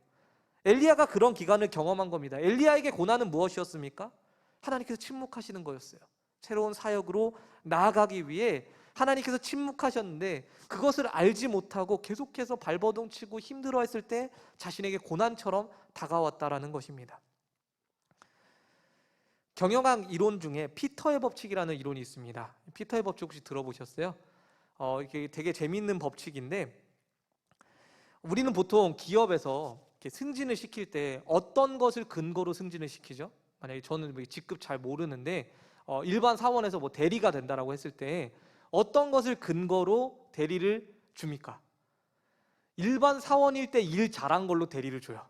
A: 엘리야가 그런 기간을 경험한 겁니다. 엘리야에게 고난은 무엇이었습니까? 하나님께서 침묵하시는 거였어요. 새로운 사역으로 나아가기 위해 하나님께서 침묵하셨는데, 그것을 알지 못하고 계속해서 발버둥 치고 힘들어했을 때 자신에게 고난처럼 다가왔다라는 것입니다. 경영학 이론 중에 피터의 법칙이라는 이론이 있습니다. 피터의 법칙 혹시 들어보셨어요? 이게 되게 재미있는 법칙인데, 우리는 보통 기업에서 이렇게 승진을 시킬 때 어떤 것을 근거로 승진을 시키죠? 만약에 저는 직급 잘 모르는데 일반 사원에서 뭐 대리가 된다라고 했을 때 어떤 것을 근거로 대리를 줍니까? 일반 사원일 때 일 잘한 걸로 대리를 줘요.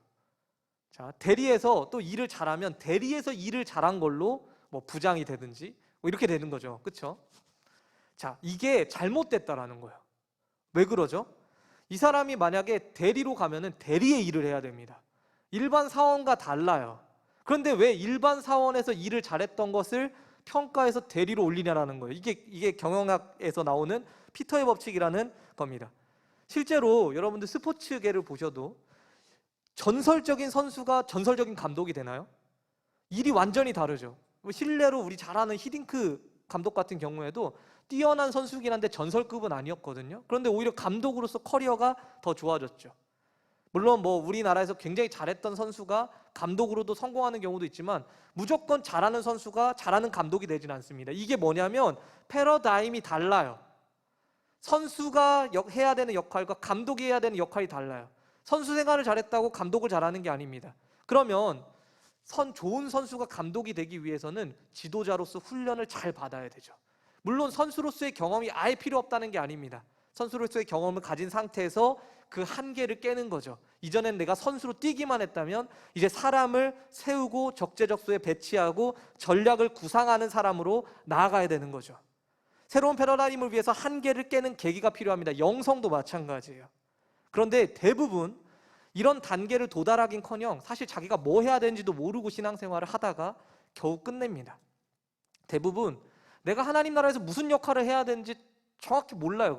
A: 자, 대리에서 또 일을 잘하면 대리에서 일을 잘한 걸로 뭐 부장이 되든지 뭐 이렇게 되는 거죠. 그렇죠? 자, 이게 잘못됐다라는 거예요. 왜 그러죠? 이 사람이 만약에 대리로 가면은 대리의 일을 해야 됩니다. 일반 사원과 달라요. 그런데 왜 일반 사원에서 일을 잘했던 것을 평가해서 대리로 올리냐라는 거예요. 이게 경영학에서 나오는 피터의 법칙이라는 겁니다. 실제로 여러분들 스포츠계를 보셔도 전설적인 선수가 전설적인 감독이 되나요? 일이 완전히 다르죠. 실례로 우리 잘 아는 히딩크 감독 같은 경우에도 뛰어난 선수긴 한데 전설급은 아니었거든요. 그런데 오히려 감독으로서 커리어가 더 좋아졌죠. 물론 뭐 우리나라에서 굉장히 잘했던 선수가 감독으로도 성공하는 경우도 있지만 무조건 잘하는 선수가 잘하는 감독이 되진 않습니다. 이게 뭐냐면 패러다임이 달라요. 선수가 해야 되는 역할과 감독이 해야 되는 역할이 달라요. 선수 생활을 잘했다고 감독을 잘하는 게 아닙니다. 그러면 좋은 선수가 감독이 되기 위해서는 지도자로서 훈련을 잘 받아야 되죠. 물론 선수로서의 경험이 아예 필요 없다는 게 아닙니다. 선수로서의 경험을 가진 상태에서 그 한계를 깨는 거죠. 이전엔 내가 선수로 뛰기만 했다면 이제 사람을 세우고 적재적소에 배치하고 전략을 구상하는 사람으로 나아가야 되는 거죠. 새로운 패러다임을 위해서 한계를 깨는 계기가 필요합니다. 영성도 마찬가지예요. 그런데 대부분 이런 단계를 도달하긴커녕 사실 자기가 뭐 해야 되는지도 모르고 신앙생활을 하다가 겨우 끝냅니다. 대부분 내가 하나님 나라에서 무슨 역할을 해야 되는지 정확히 몰라요.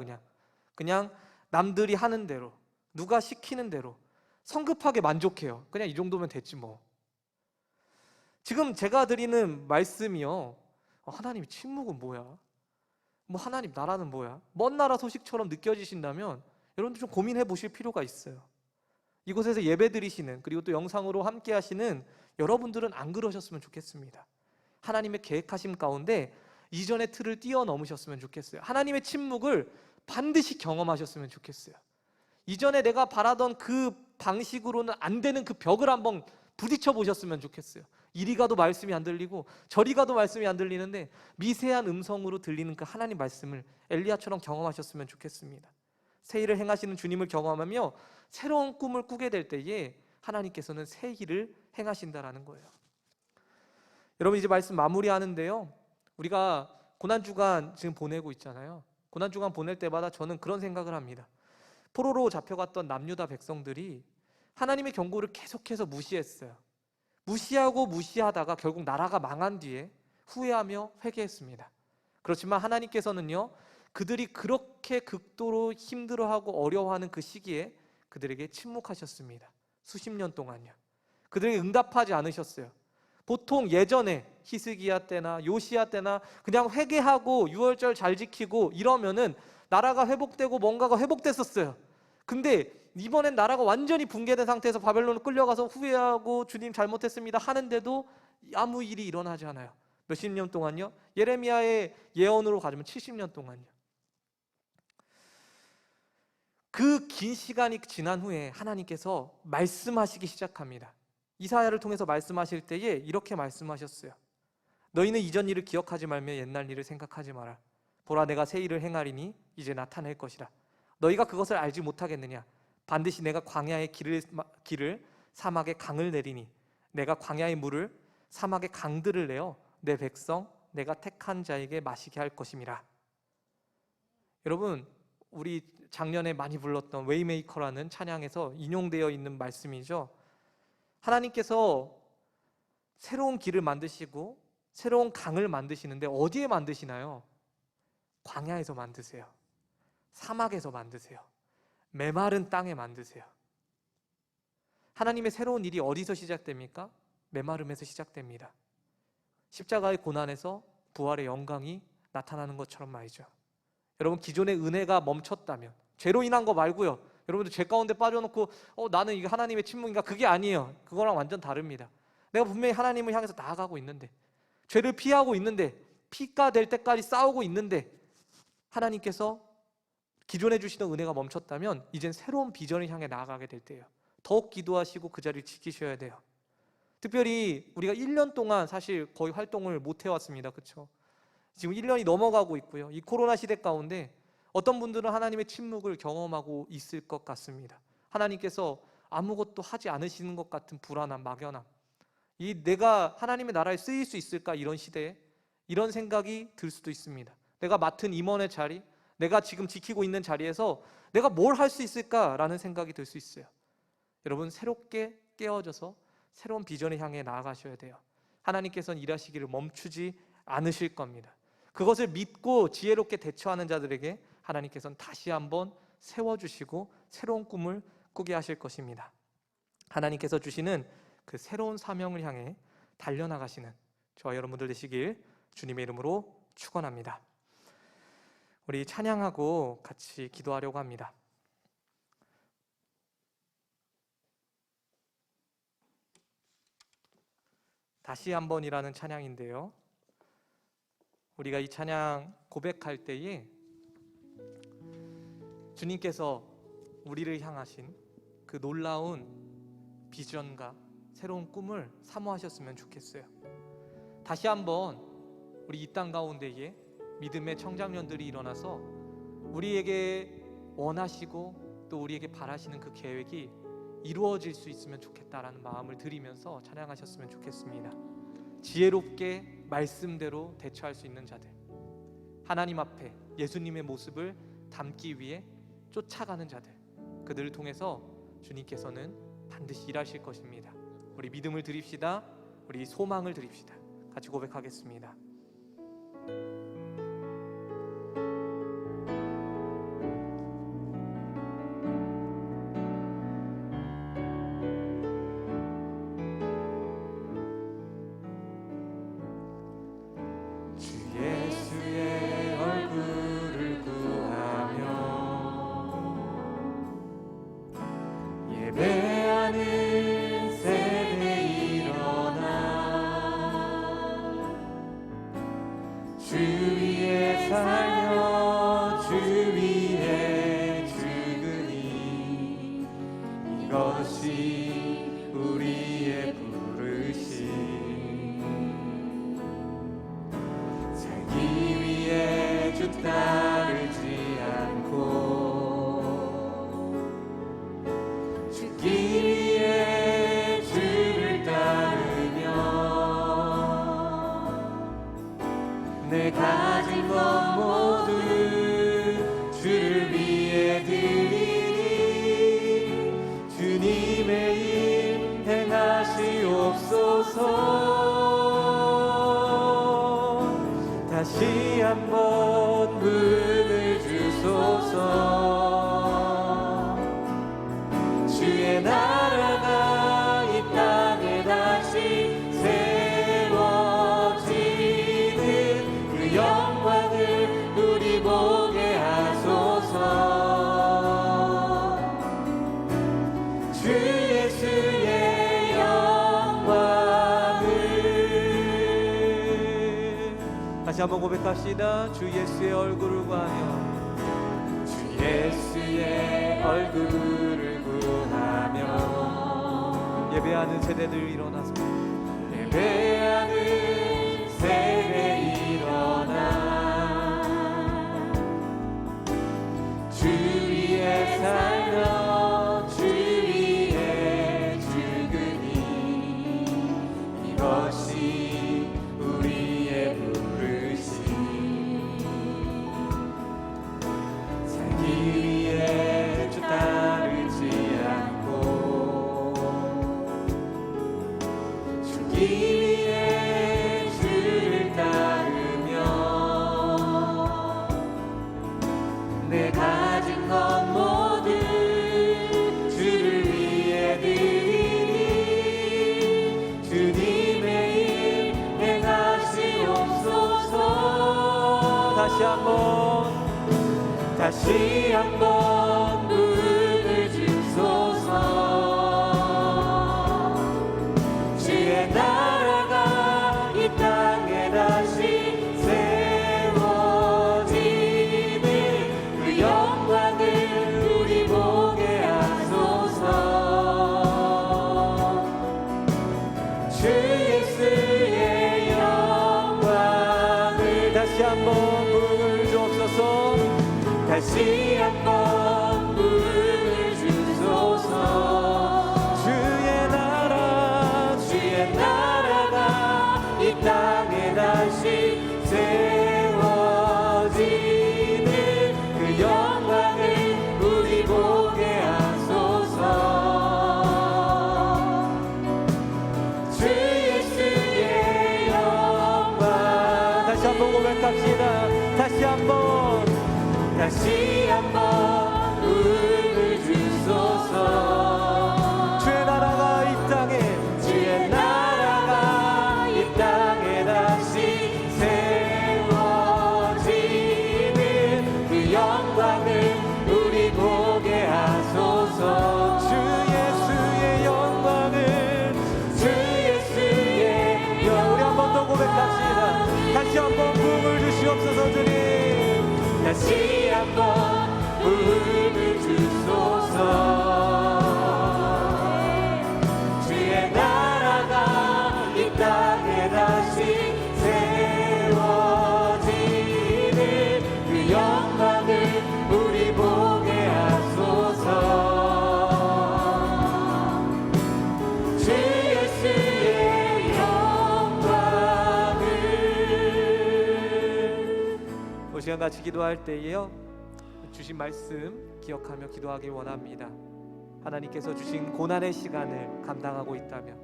A: 그냥 남들이 하는 대로, 누가 시키는 대로 성급하게 만족해요. 그냥 이 정도면 됐지 뭐. 지금 제가 드리는 말씀이요, 하나님 침묵은 뭐야? 뭐 하나님 나라는 뭐야? 먼 나라 소식처럼 느껴지신다면 여러분들 좀 고민해 보실 필요가 있어요. 이곳에서 예배 드리시는, 그리고 또 영상으로 함께 하시는 여러분들은 안 그러셨으면 좋겠습니다. 하나님의 계획하심 가운데 이전의 틀을 뛰어넘으셨으면 좋겠어요. 하나님의 침묵을 반드시 경험하셨으면 좋겠어요. 이전에 내가 바라던 그 방식으로는 안 되는 그 벽을 한번 부딪혀 보셨으면 좋겠어요. 이리 가도 말씀이 안 들리고 저리 가도 말씀이 안 들리는데 미세한 음성으로 들리는 그 하나님 말씀을 엘리야처럼 경험하셨으면 좋겠습니다. 새 일을 행하시는 주님을 경험하며 새로운 꿈을 꾸게 될 때에 하나님께서는 새 일을 행하신다라는 거예요. 여러분, 이제 말씀 마무리하는데요, 우리가 고난주간 지금 보내고 있잖아요. 고난주간 보낼 때마다 저는 그런 생각을 합니다. 포로로 잡혀갔던 남유다 백성들이 하나님의 경고를 계속해서 무시했어요. 무시하고 무시하다가 결국 나라가 망한 뒤에 후회하며 회개했습니다. 그렇지만 하나님께서는요, 그들이 그렇게 극도로 힘들어하고 어려워하는 그 시기에 그들에게 침묵하셨습니다. 수십 년 동안요. 그들에게 응답하지 않으셨어요. 보통 예전에 히스기야 때나 요시야 때나 그냥 회개하고 유월절 잘 지키고 이러면은 나라가 회복되고 뭔가가 회복됐었어요. 근데 이번엔 나라가 완전히 붕괴된 상태에서 바벨론으로 끌려가서 후회하고 주님 잘못했습니다 하는데도 아무 일이 일어나지 않아요. 몇십 년 동안요. 예레미야의 예언으로 가자면 70년 동안요. 그 긴 시간이 지난 후에 하나님께서 말씀하시기 시작합니다. 이사야를 통해서 말씀하실 때에 이렇게 말씀하셨어요. 너희는 이전 일을 기억하지 말며 옛날 일을 생각하지 마라. 보라, 내가 새 일을 행하리니 이제 나타낼 것이라. 너희가 그것을 알지 못하겠느냐? 반드시 내가 광야의 길을 사막의 강을 내리니 내가 광야의 물을 사막의 강들을 내어 내 백성 내가 택한 자에게 마시게 할 것임이라. 여러분, 우리 작년에 많이 불렀던 웨이메이커라는 찬양에서 인용되어 있는 말씀이죠. 하나님께서 새로운 길을 만드시고 새로운 강을 만드시는데 어디에 만드시나요? 광야에서 만드세요. 사막에서 만드세요. 메마른 땅에 만드세요. 하나님의 새로운 일이 어디서 시작됩니까? 메마름에서 시작됩니다. 십자가의 고난에서 부활의 영광이 나타나는 것처럼 말이죠. 여러분, 기존의 은혜가 멈췄다면, 죄로 인한 거 말고요, 여러분들 죄 가운데 빠져놓고 나는 이게 하나님의 침묵인가? 그게 아니에요. 그거랑 완전 다릅니다. 내가 분명히 하나님을 향해서 나아가고 있는데, 죄를 피하고 있는데, 피가 될 때까지 싸우고 있는데 하나님께서 기존에 주시던 은혜가 멈췄다면 이젠 새로운 비전을 향해 나아가게 될 때예요. 더욱 기도하시고 그 자리를 지키셔야 돼요. 특별히 우리가 1년 동안 사실 거의 활동을 못 해왔습니다. 그렇죠? 지금 1년이 넘어가고 있고요. 이 코로나 시대 가운데 어떤 분들은 하나님의 침묵을 경험하고 있을 것 같습니다. 하나님께서 아무것도 하지 않으시는 것 같은 불안함, 막연함, 내가 하나님의 나라에 쓰일 수 있을까, 이런 시대에 이런 생각이 들 수도 있습니다. 내가 맡은 임원의 자리, 내가 지금 지키고 있는 자리에서 내가 뭘 할 수 있을까라는 생각이 들 수 있어요. 여러분, 새롭게 깨어져서 새로운 비전을 향해 나아가셔야 돼요. 하나님께서는 일하시기를 멈추지 않으실 겁니다. 그것을 믿고 지혜롭게 대처하는 자들에게 하나님께서는 다시 한번 세워주시고 새로운 꿈을 꾸게 하실 것입니다. 하나님께서 주시는 그 새로운 사명을 향해 달려나가시는 저와 여러분들 되시길 주님의 이름으로 축원합니다. 우리 찬양하고 같이 기도하려고 합니다. 다시 한번이라는 찬양인데요, 우리가 이 찬양 고백할 때에 주님께서 우리를 향하신 그 놀라운 비전과 새로운 꿈을 사모하셨으면 좋겠어요. 다시 한번 우리 이 땅 가운데에 믿음의 청장년들이 일어나서 우리에게 원하시고 또 우리에게 바라시는 그 계획이 이루어질 수 있으면 좋겠다라는 마음을 드리면서 찬양하셨으면 좋겠습니다. 지혜롭게 말씀대로 대처할 수 있는 자들, 하나님 앞에 예수님의 모습을 담기 위해 쫓아가는 자들, 그들을 통해서 주님께서는 반드시 일하실 것입니다. 우리 믿음을 드립시다. 우리 소망을 드립시다. 같이 고백하겠습니다.
B: 이것이 우리의 부르심, 살기 위해 주 따르지 않고 죽기 위해 주를 따르며 내 가진 것 모두 주를 위해 드리니 주님의 일 행하시옵소서. 다시 한번 문을 주소서. 주의 나라가 이 땅에 다시 세워지는 그 영광을 우리 보게 하소서. 주 예수의 영광을.
A: 다시 한번 고백합시다. 주 예수의 얼굴을 구하며,
B: 주 예수의 얼굴을 구하며
A: 예배하는 세대들 일어나서
B: 예배하는 세대 일어나 주 위에 살며 주 위에 죽으니 이것이 우리의 부르심, 살기 위해 주 따르지 않고 죽기 위해 주를 따르며 내 가진 것 모두 주를 위해 드리니 주님의 일 행하시옵소서. 다시 한번 문을 주소서. 주의 나라가 이 땅에 다시 세워지는 그 영광을 우리 보게 하소서. 주 예수의 영광을.
A: 다시 한번 문을 주옵소서.
B: 다시 한번 문을 주소서. 주의 나라가 이 땅에 다시 세워지는 그 영광을 우리 보게 하소서. 주 예수의 영광.
A: 다시 한번 고백합시다.
B: 다시 한번 문을 주소서.
A: 주의 나라가 고백합시다. 다시 한번 부흥을 주시옵소서. 주님
B: 다시 한번 부흥을 주소서. 주의 나라가 이 땅에 다시 세워지는 그 영광을 우리 보게 하소서. 주 예수의 영광을.
A: 이 시간 같이 기도할 때에요, 주신 말씀 기억하며 기도하길 원합니다. 하나님께서 주신 고난의 시간을 감당하고 있다면,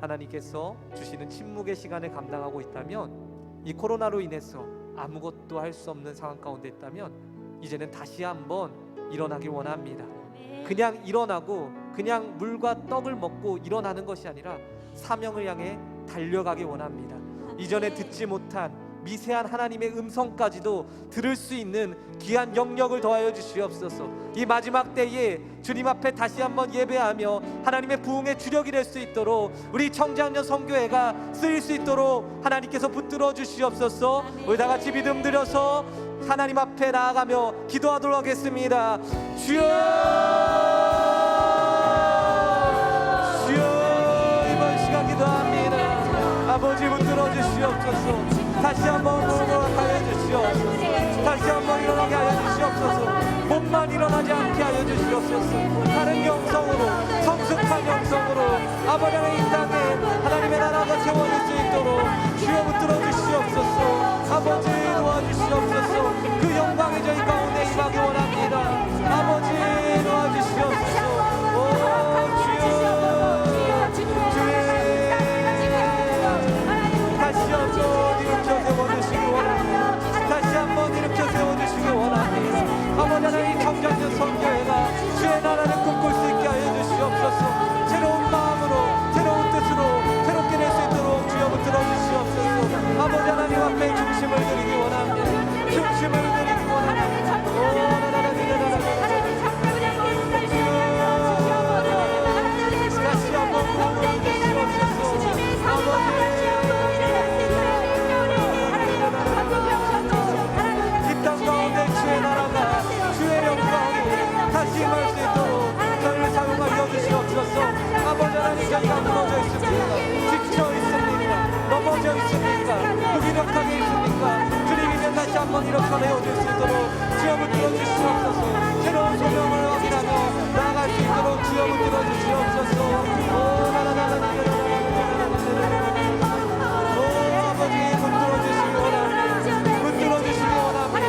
A: 하나님께서 주시는 침묵의 시간을 감당하고 있다면, 이 코로나로 인해서 아무것도 할 수 없는 상황 가운데 있다면 이제는 다시 한번 일어나길 원합니다. 그냥 일어나고 그냥 물과 떡을 먹고 일어나는 것이 아니라 사명을 향해 달려가길 원합니다. 이전에 듣지 못한 미세한 하나님의 음성까지도 들을 수 있는 귀한 영역을 더하여 주시옵소서. 이 마지막 때에 주님 앞에 다시 한번 예배하며 하나님의 부흥의 주력이 될 수 있도록, 우리 청장년 선교회가 쓰일 수 있도록 하나님께서 붙들어 주시옵소서. 우리 다 같이 믿음 들여서 하나님 앞에 나아가며 기도하도록 하겠습니다. 주여, 주여, 이번 시간 기도합니다. 아버지 붙들어 주시옵소서. 다시 한번 부흥을 하여 주시옵소서. 다시 한번 일어나게 하여 주시옵소서. 몸만 일어나지 않게 하여 주시옵소서. 다른 영성으로, 성숙한 영성으로 아버지 하나님 이 땅에 하나님의 나라가 세워질 수 있도록 주여 붙들어 주시옵소서. 아버지 도와주시옵소서. 그 영광이 저희 가운데 임하기 원합니다. 아버지 도와주시옵소서. 오 주여, 주의 다시 한번 일으켜 세워주시기 원합니다. 다시 한번 일으켜 세워주시기 원합니다. 아버지 하나님 청장년 선교회가 주의 나라를 꿈꿀 수 있게 하여 주시옵소서. 새로운 마음으로, 새로운 뜻으로 새롭게 될 수 있도록 주여 붙들어 주시옵소서. 아버지 하나님 앞에 중심을 드리기 원합니다. 중심을 드리기 원합니다. 다시 한번 부흥을 주시옵소서. 이 땅 가운데 주의 나라가, 주의 영광이 다시 임할 수 있도록 저희를 사용하여 주시옵소서. 아버지 하나님, 저희가 무너져 있습니까? 지쳐 있습니까? 넘어져 있습니까? 무기력하게 있습니까? 주님 이제 다시 한번 일어서내어 줄 수 있도록 주여 붙들어 주시옵소서. 새로운 소명을 확인하며 나아갈 수 있도록 주여 붙들어 주시옵소서. 아버지 붙들어 주시기 원합니다. 붙들어 주시기 원합니다.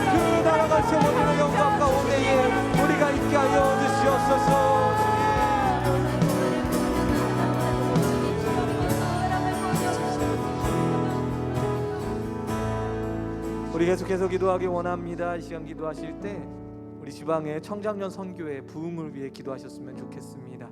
A: 그 나라가 세워지는 영광 가운데에 우리가 있게 하여 주시옵소서. 우리 계속해서 기도하기 원합니다. 이 시간 기도하실 때 우리 지방의 청장년 선교회 부흥을 위해 기도하셨으면 좋겠습니다.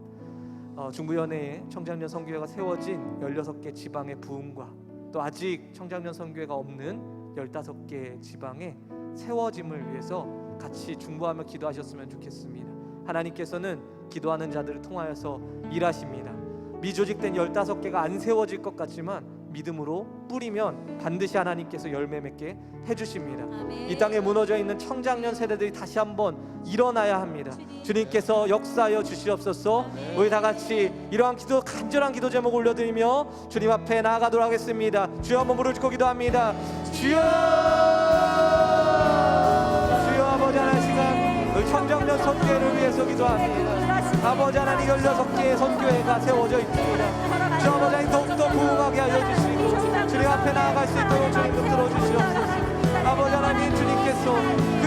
A: 중부연회에 청장년 선교회가 세워진 16개 지방의 부흥과 또 아직 청장년 선교회가 없는 15개 지방의 세워짐을 위해서 같이 중보하며 기도하셨으면 좋겠습니다. 하나님께서는 기도하는 자들을 통하여서 일하십니다. 미조직된 15개가 안 세워질 것 같지만 믿음으로 뿌리면 반드시 하나님께서 열매 맺게 해주십니다. 이 땅에 무너져 있는 청장년 세대들이 다시 한번 일어나야 합니다. 주님께서 역사하여 주시옵소서. 우리 다 같이 이러한 기도, 간절한 기도 제목 올려드리며 주님 앞에 나아가도록 하겠습니다. 주여 한번 무릎 꿇고 기도합니다. 주여, 주여 아버지 하나님 시간 우리 청장년 선교회를 위해서 기도합니다. 아버지 하나님 16개의 선교회가 세워져 있습니다. 주 아버지 하나님 더욱더 부흥하게 하여 주시고 주님 앞에 나아갈 수 있도록 주님 붙들어 주시옵소서. 아버지 하나님 주님께서 그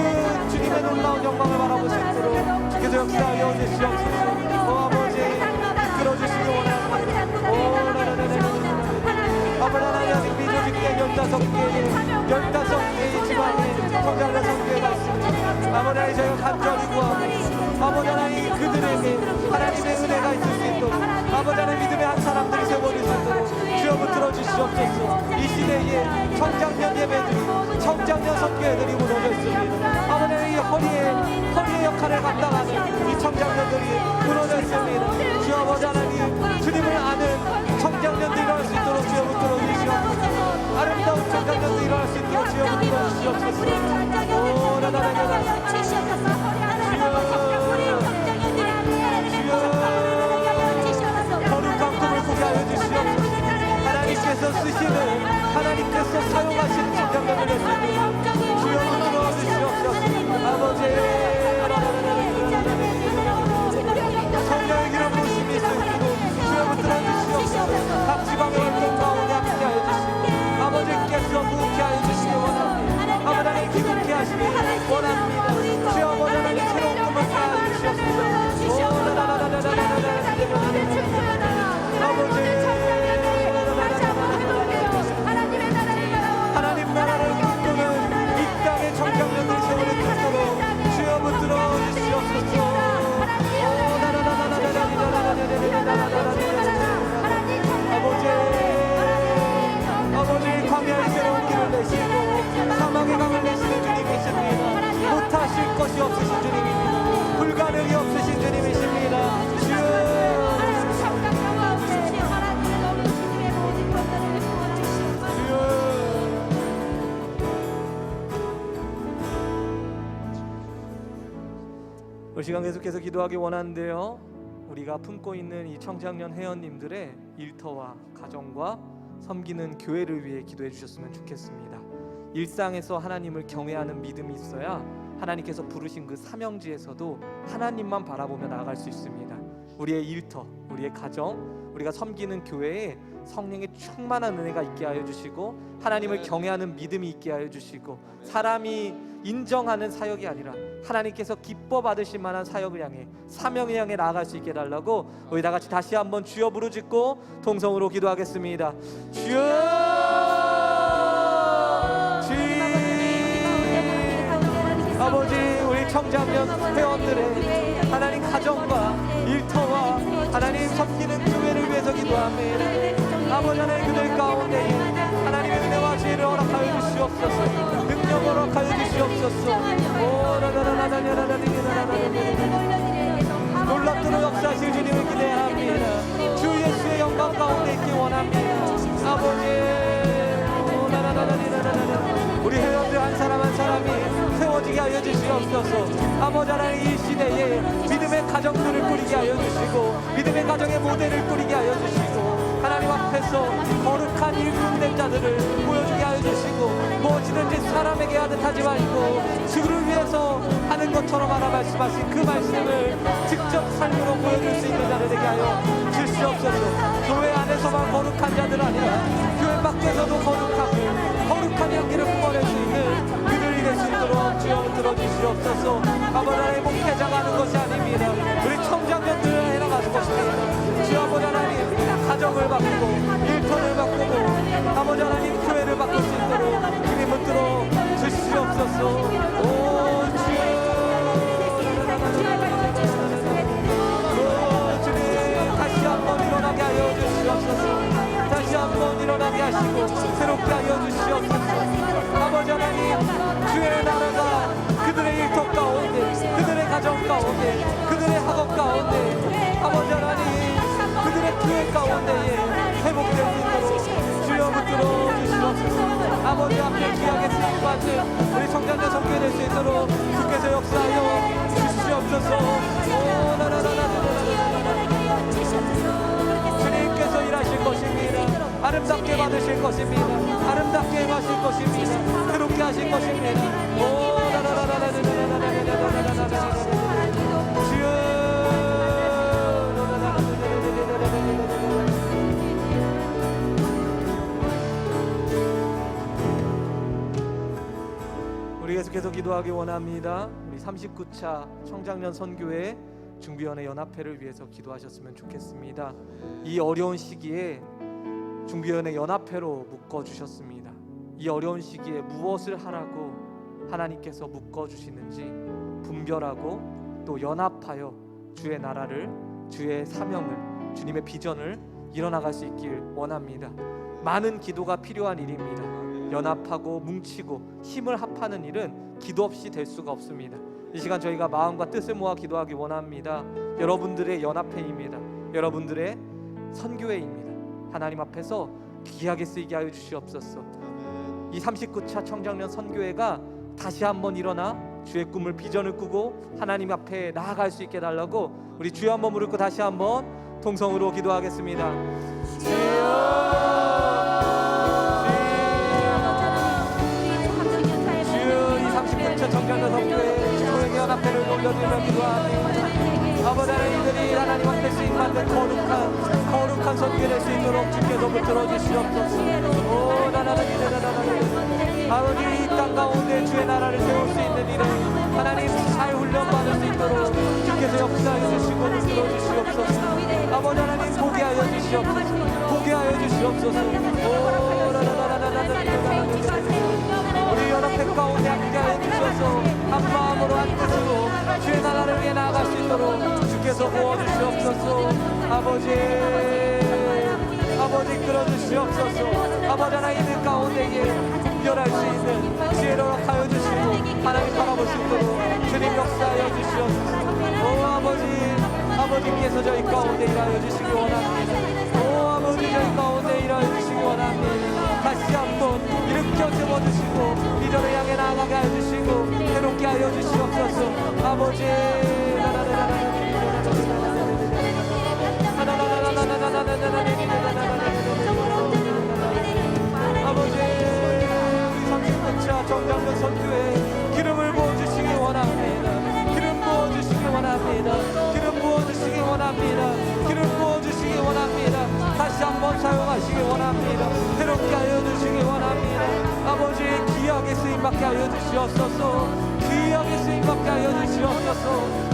A: 주님의 놀라운 영광을 바라볼 수 있도록 주께서 역사하여 주시옵소서. 아버지 붙들어 주시기 원합니다. 아버지 하나님 미조직된 15개의 지방에 청장년 선교회가 있습니다. 아버지 하나님 저희가 간절히 구하고 아버지 하나님 그들에게 하나님의 은혜가 있을 수 있도록 아버지 하나님 믿음의 한 사람들이 세워질 수 있도록 주여 붙들어 주시옵소서. 이 시대에 청장년 예배들이 청장년 선교회들이 무너져 있습니다. 아버지 하나님 허리의 역할을 감당하는 이 청장년들이 무너져 있습니다. 주여 아버지 하나님 주시옵소서. 오 라라라라라 거룩한 꿈을 꾸게 하여 주시옵소서. 하나님께서 쓰시는 하나님께서 사용하시는 청장년을 했습니다. 주여 붙들어 주시옵소서. 아버지 성령의 기름 부으심이 있으시고 주여 붙들어 주시옵소서. 각 지방의 활동 가운데 함께 하여 주시고 아버지께서 부흥케 하여 주시기 원합니다. 아버지 하나님 기쁘게 하시기 원합니다. 주여 아버지 하나님 새로운 꿈을 꾸게 하여 주시옵소서. 오 라라라라라라라라 하나님 나라를 꿈꾸는 이 땅의 청장년들 세월을 듣도록 주여 붙들어 주시옵소서. 아버지 광야의 새로운 길을 내시고 사막의 강을 내시는 주님이십니다. 못하실 것이 없으신 주님입니다. 불가능이 없으신 주님이십니다. 주여 이 시간 계속해서 기도하기 원하는데요, 우리가 품고 있는 이 청장년 회원님들의 일터와 가정과 섬기는 교회를 위해 기도해 주셨으면 좋겠습니다. 일상에서 하나님을 경외하는 믿음이 있어야 하나님께서 부르신 그 사명지에서도 하나님만 바라보며 나아갈 수 있습니다. 우리의 일터, 우리의 가정, 우리가 섬기는 교회에 성령의 충만한 은혜가 있게 하여 주시고 하나님을 경외하는 믿음이 있게 하여 주시고 사람이 인정하는 사역이 아니라 하나님께서 기뻐 받으실 만한 사역을 향해 사명을 향해 나아갈 수 있게 해달라고 우리 다 같이 다시 한번 주여 부르짖고 통성으로 기도하겠습니다. 주여 아버지 우리 청장년 회원들의 하나님 가정과 일터와 하나님 섬기는 교회를 위해서 기도합니다. 아버지 하나님 그들 가운데 하나님의 은혜와 지혜를 허락하여 주시옵소서. 능력을 허락하여 주시옵소서. 놀랍도록 역사하실 주님을 기대합니다. 주 예수의 영광 가운데 있기 원합니다. 아버지 우리 회원들 한 사람 한 사람이 세워지게 하여 주시옵소서. 아버지 하나님 이 시대에 믿음의 가정들을 꾸리게 하여 주시고 믿음의 가정의 모델을 꾸리게 하여 주시고 하나님 앞에서 거룩한 일꾼된 자들을 보여주게 하여 주시고 무엇이든지 사람에게 하듯 하지 말고 주를 위해서 하는 것처럼 하라 말씀하신 그 말씀을 직접 삶으로 보여줄 수 있는 자들 되게 하여 주시옵소서. 교회 안에서만 거룩한 자들 아니라 교회 밖에서도 거룩한 향기를 뿜어낼 수 있는 그들이 될 수 있도록 주여 들어주시옵소서. 아버지 하나님 목회자가 하는 것이 아닙니다. 우리 청장년들을 해나가는 것입니다. 주여 아버지 하나님 가정을 바꾸고 일터를 바꾸고 아버지 하나님 교회를 바꿀 수 있도록 주님을 들어 주시옵소서. 오 주님 다시 한번 일어나게 하여 주시옵소서. 다시 한번 일어나게 하시고 새롭게 하여 주시옵소서. 아버지 하나님 주의 나라가 그들의 일터 가운데 그들의 가정 가운데 그들의 학업 가운데 아버지 하나님 그들의 교회 가운데에 회복될 수 있도록 주여 붙들어 주시옵소서. 아버지 앞에 귀하게 쓰임받은 우리 청장년 섬겨낼 수 있도록 주께서 역사하여 주시옵소서. 주님께서 일하실 것입니다. 아름답게 받으실 것입니다. 아름답게 마실 것입니다. 새롭게 하실 것입니다. 우리 계속해서 기도하기 원합니다. 우리 39차 청장년 선교회 중비원회 연합회를 위해서 기도하셨으면 좋겠습니다. 이 어려운 시기에 중비원회 연합회로 묶어주셨습니다. 이 어려운 시기에 무엇을 하라고 하나님께서 묶어주시는지 분별하고 또 연합하여 주의 나라를 주의 사명을 주님의 비전을 이뤄나갈 수 있길 원합니다. 많은 기도가 필요한 일입니다. 연합하고 뭉치고 힘을 합하는 일은 기도 없이 될 수가 없습니다. 이 시간 저희가 마음과 뜻을 모아 기도하기 원합니다. 여러분들의 연합회입니다. 여러분들의 선교회입니다. 하나님 앞에서 귀하게 쓰이게 하여 주시옵소서. 이 39차 청장년 선교회가 다시 한번 일어나 주의 꿈을 비전을 꾸고 하나님 앞에 나아갈 수 있게 달라고 우리 주여 한번 무릎 꿇고 다시 한번 통성으로 기도하겠습니다. 주여, 이 39차 청장년 선교회 주의 연합회를 올려드리며 기도하며 아버지 하나님, 이들이 하나님 앞에 쓰임받는 거룩한 선교를 할 수 있도록 주께서 붙들어 주시옵소서. 오 나나나나나나나나 아버지, 이 땅 가운데 주의 나라를 세울 수 있는 일을 하나님 잘 훈련받을 수 있도록 주께서 역사해 주시고 붙들어 주시옵소서. 아버지 하나님, 보게 하여 주시옵소서. 보게 하여 주시옵소서. 오 나나나나나나나나 우리 연합회 가운데 함께하여 주셔서 한마음으로 한뜻으로 주의 나라를 위해 나아갈 수 있도록 주께서 도와주시옵소서. 아버지 이끌어주시옵소서. 아버지 하나님 가운데에 연할 수 있는 지혜를 허락하여 주시고 하나님 바라볼 수 있도록 주님 역사하여 주시옵소서. 오 아버지께서 저희 가운데 일하여 주시기 원합니다. 오 아버지, 저희 가운데 일하여 주시기 원합니다. 다시 한번 일으켜 세워주시고 이전을 향해 나아가게 하여 주시고 새롭게 하여 주시옵소서. 아버지 아버지, 우리 39차 정장면 선교에 기름을 부어주시기 원합니다. 기름 부어주시기 원합니다. 기름 부어주시기 원합니다. 기름 부어주시기 원합니다. 다시 한번 사용하시기 원합니다. 새롭게 하여 주시기 원합니다. 아버지, 귀하게 쓰임받게 하여 주시옵소서. 귀하게 쓰임받게 하여 주시옵소서.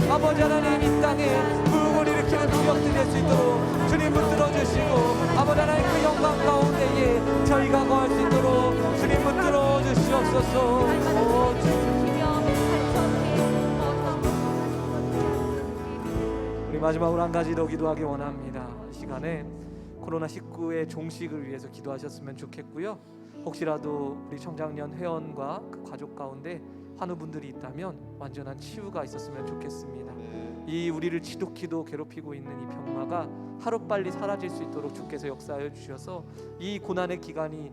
A: 아버지 하나님, 이 땅에 부흥을 일으키는 주역들이 될 수 있도록 주님 붙들어 주시고 아버지 하나님, 그 영광 가운데에 저희가 거할 수 있도록 주님 붙들어 주시옵소서. 오, 우리 마지막으로 한 가지 더 기도하기 원합니다. 이 시간에 코로나19의 종식을 위해서 기도하셨으면 좋겠고요. 혹시라도 우리 청장년 회원과 그 가족 가운데 환우분들이 있다면 완전한 치유가 있었으면 좋겠습니다. 이 우리를 지독히도 괴롭히고 있는 이 병마가 하루빨리 사라질 수 있도록 주께서 역사하여 주셔서 이 고난의 기간이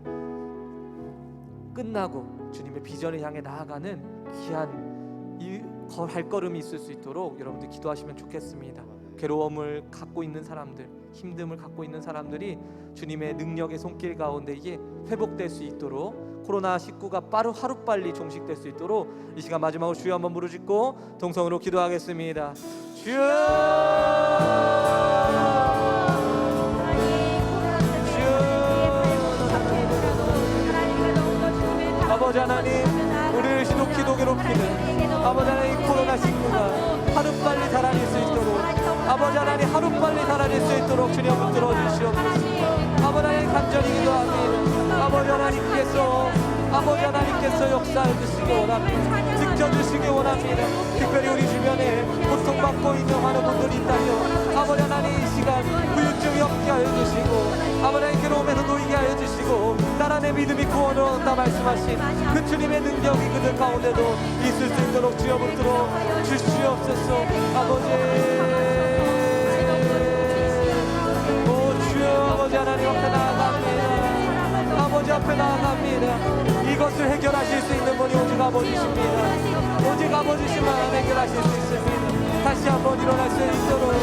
A: 끝나고 주님의 비전을 향해 나아가는 귀한 이 발걸음이 있을 수 있도록 여러분들 기도하시면 좋겠습니다. 괴로움을 갖고 있는 사람들, 힘듦을 갖고 있는 사람들이 주님의 능력의 손길 가운데에 회복될 수 있도록, 코로나19가 하루빨리 종식될 수 있도록 이 시간 마지막으로 주여 한번 부르짖고 동성으로 기도하겠습니다. 주여, 아버지 하나님, 우리를 지독히도 괴롭히는 아버지 하나님, 코로나19가 하루빨리 사라질 수 있도록 아버지 하나님, 하루빨리 사라질 수 있도록 주님 붙들어 주시옵소서. 아버지 하나님, 간절히 기도합니다. 아버지 하나님께서 역사해 주시기 원합니다. 지켜주시기 원합니다. 특별히 우리 주변에 고통받고 있는 환우분들이 있다면 아버지 하나님, 이 시간 후유증이 없게 하여 주시고 아버지 하나님, 괴로움에서 놓이게 하여 주시고 나라의 믿음이 구원을 얻는다 말씀하신 그 주님의 능력이 그들 가운데도 있을 수 있도록 주여 붙들어 주시옵소서. 아버지 하나님 앞에 나아갑니다. 아버지 앞에 나아갑니다. 이것을 해결하실 수 있는 분이 오직 아버지십니다. 오직 아버지시만 해결하실 수 있습니다. 다시 한번 일어날 수 있도록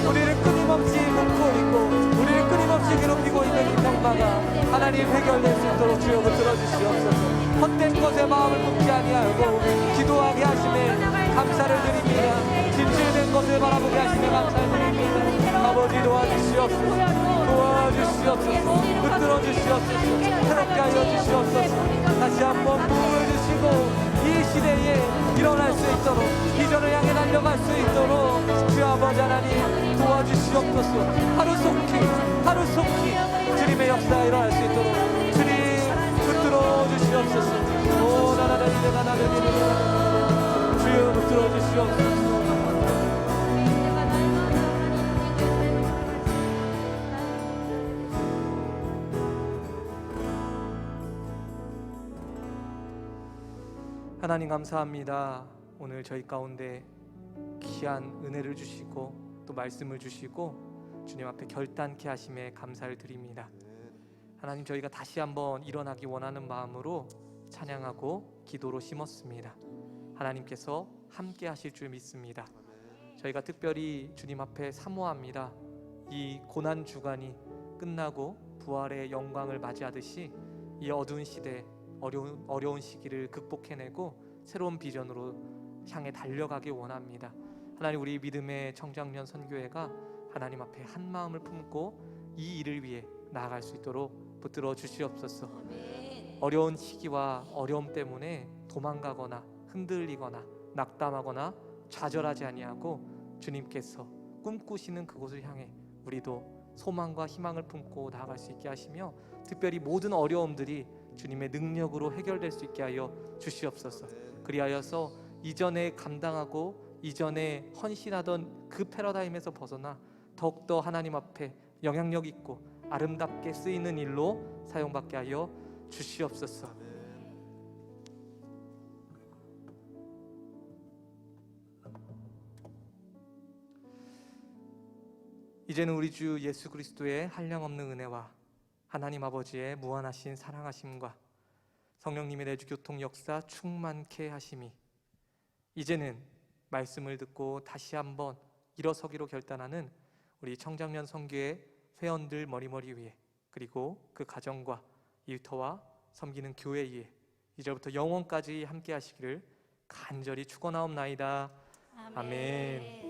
A: 우리를 끊임없이 묶고 있고 우리를 끊임없이 괴롭히고 있는 이 병마가 하나님 해결될 수 있도록 주여 붙들어 주시옵소서. 헛된 것에 마음을 묻지 아니하고 기도하게 하심에 감사를 드립니다. 진실된 것을 바라보게 하심에 감사를 드립니다. 아버지, 도와주시옵소서. 붙들어 주시옵소서. 새롭게 하여 주시옵소서. 다시 한번 부흥을 주시고 이 시대에 일어날 수 있도록 비전을 향해 달려갈 수 있도록 주 아버지 하나님 도와주시옵소서. 하루속히 주님의 역사가 일어날 수 있도록 주님 붙들어 주시옵소서. 오 나나나나나나나나 주여 붙들어 주시옵소서. 하나님 감사합니다. 오늘 저희 가운데 귀한 은혜를 주시고 또 말씀을 주시고 주님 앞에 결단케 하심에 감사를 드립니다. 하나님, 저희가 다시 한번 일어나기 원하는 마음으로 찬양하고 기도로 심었습니다. 하나님께서 함께 하실 줄 믿습니다. 저희가 특별히 주님 앞에 사모합니다. 이 고난 주간이 끝나고 부활의 영광을 맞이하듯이 이 어두운 시대, 어려운 시기를 극복해내고 새로운 비전으로 향해 달려가기 원합니다. 하나님, 우리 믿음의 청장년 선교회가 하나님 앞에 한 마음을 품고 이 일을 위해 나아갈 수 있도록 붙들어 주시옵소서.
B: 아멘.
A: 어려운 시기와 어려움 때문에 도망가거나 흔들리거나 낙담하거나 좌절하지 아니하고 주님께서 꿈꾸시는 그곳을 향해 우리도 소망과 희망을 품고 나아갈 수 있게 하시며, 특별히 모든 어려움들이 주님의 능력으로 해결될 수 있게 하여 주시옵소서. 그리하여서 이전에 감당하고 이전에 헌신하던 그 패러다임에서 벗어나 더욱더 하나님 앞에 영향력 있고 아름답게 쓰이는 일로 사용받게 하여 주시옵소서. 이제는 우리 주 예수 그리스도의 한량없는 은혜와 하나님 아버지의 무한하신 사랑하심과 성령님의 내주 교통 역사 충만케 하심이, 이제는 말씀을 듣고 다시 한번 일어서기로 결단하는 우리 청장년 선교회 회원들 머리머리 위에, 그리고 그 가정과 일터와 섬기는 교회 위에 이제부터 영원까지 함께 하시기를 간절히 축원하옵나이다. 아멘.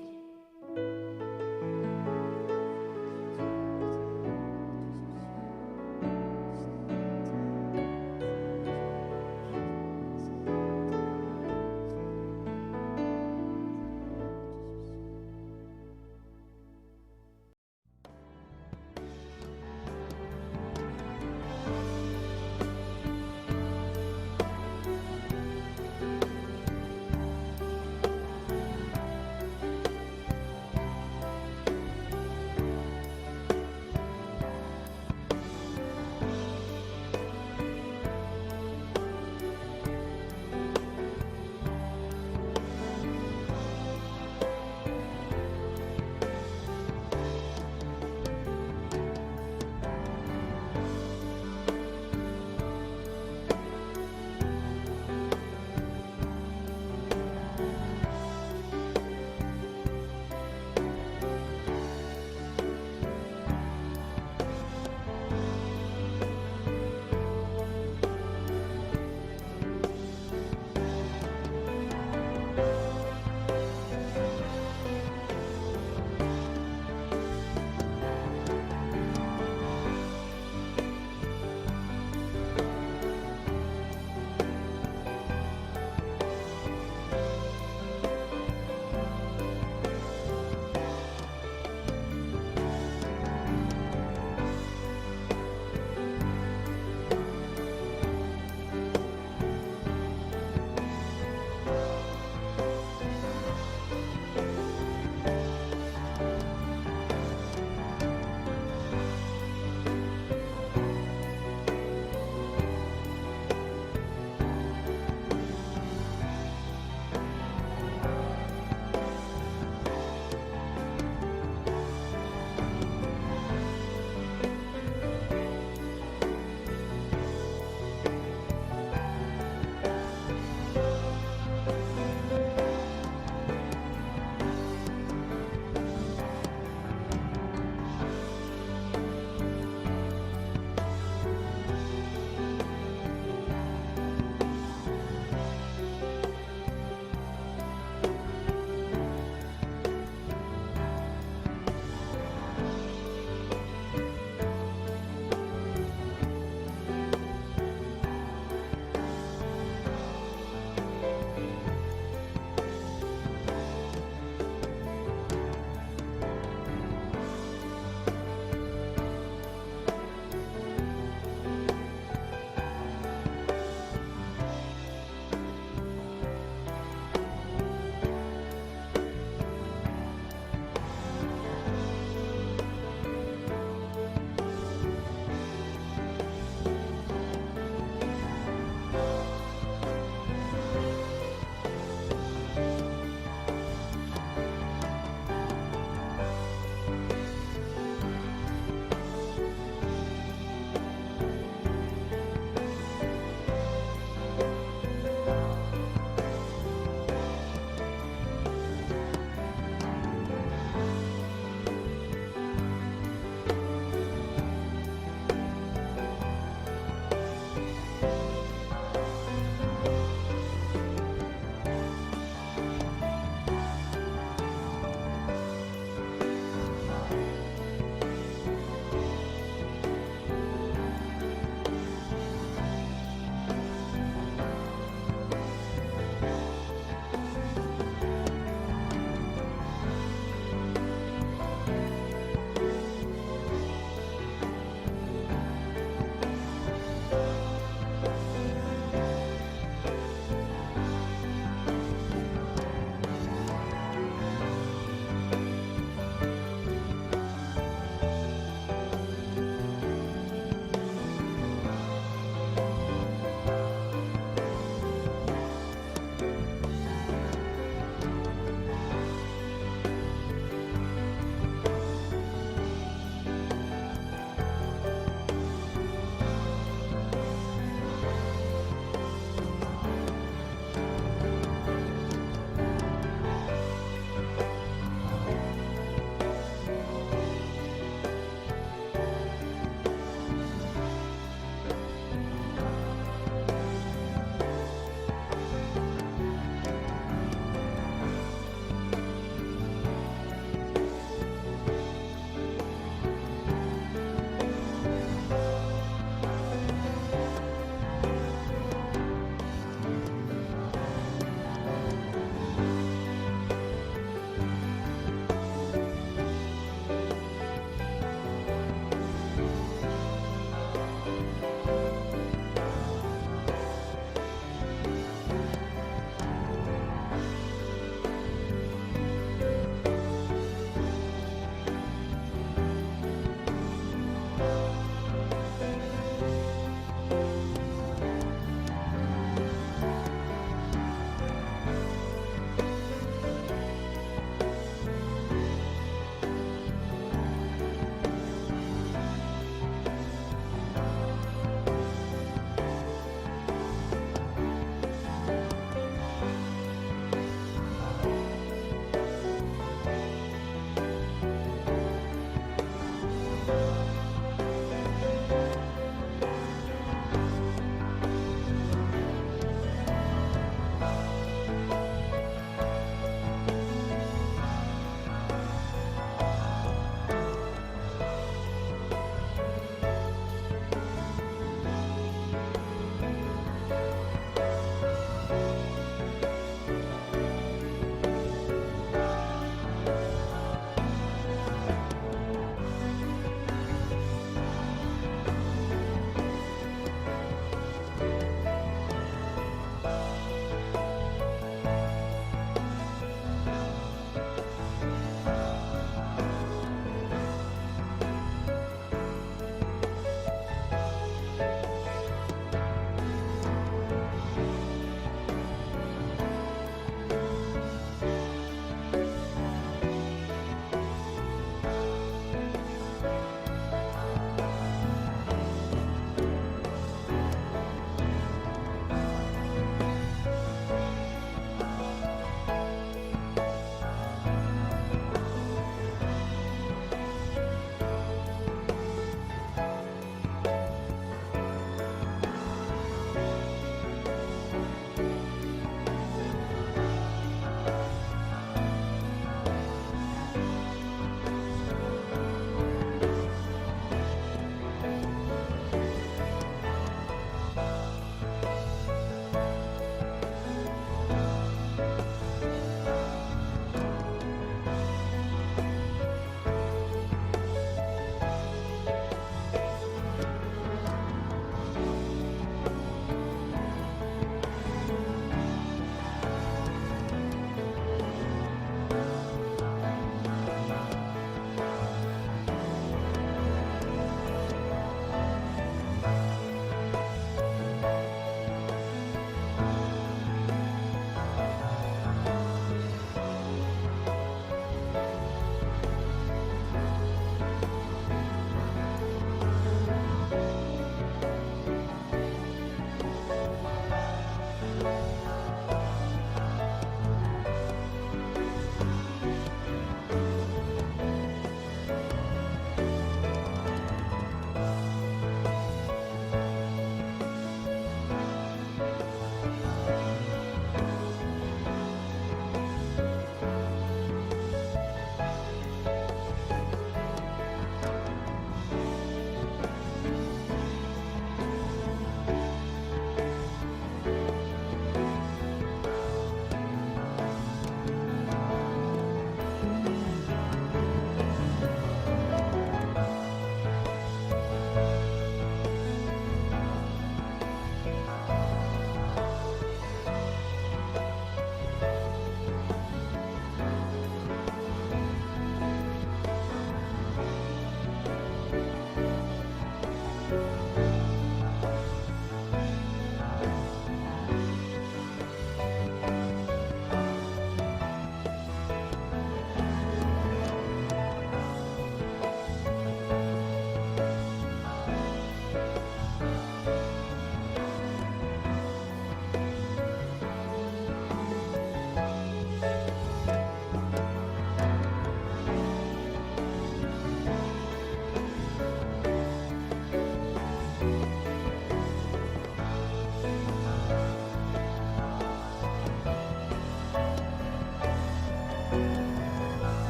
B: 주님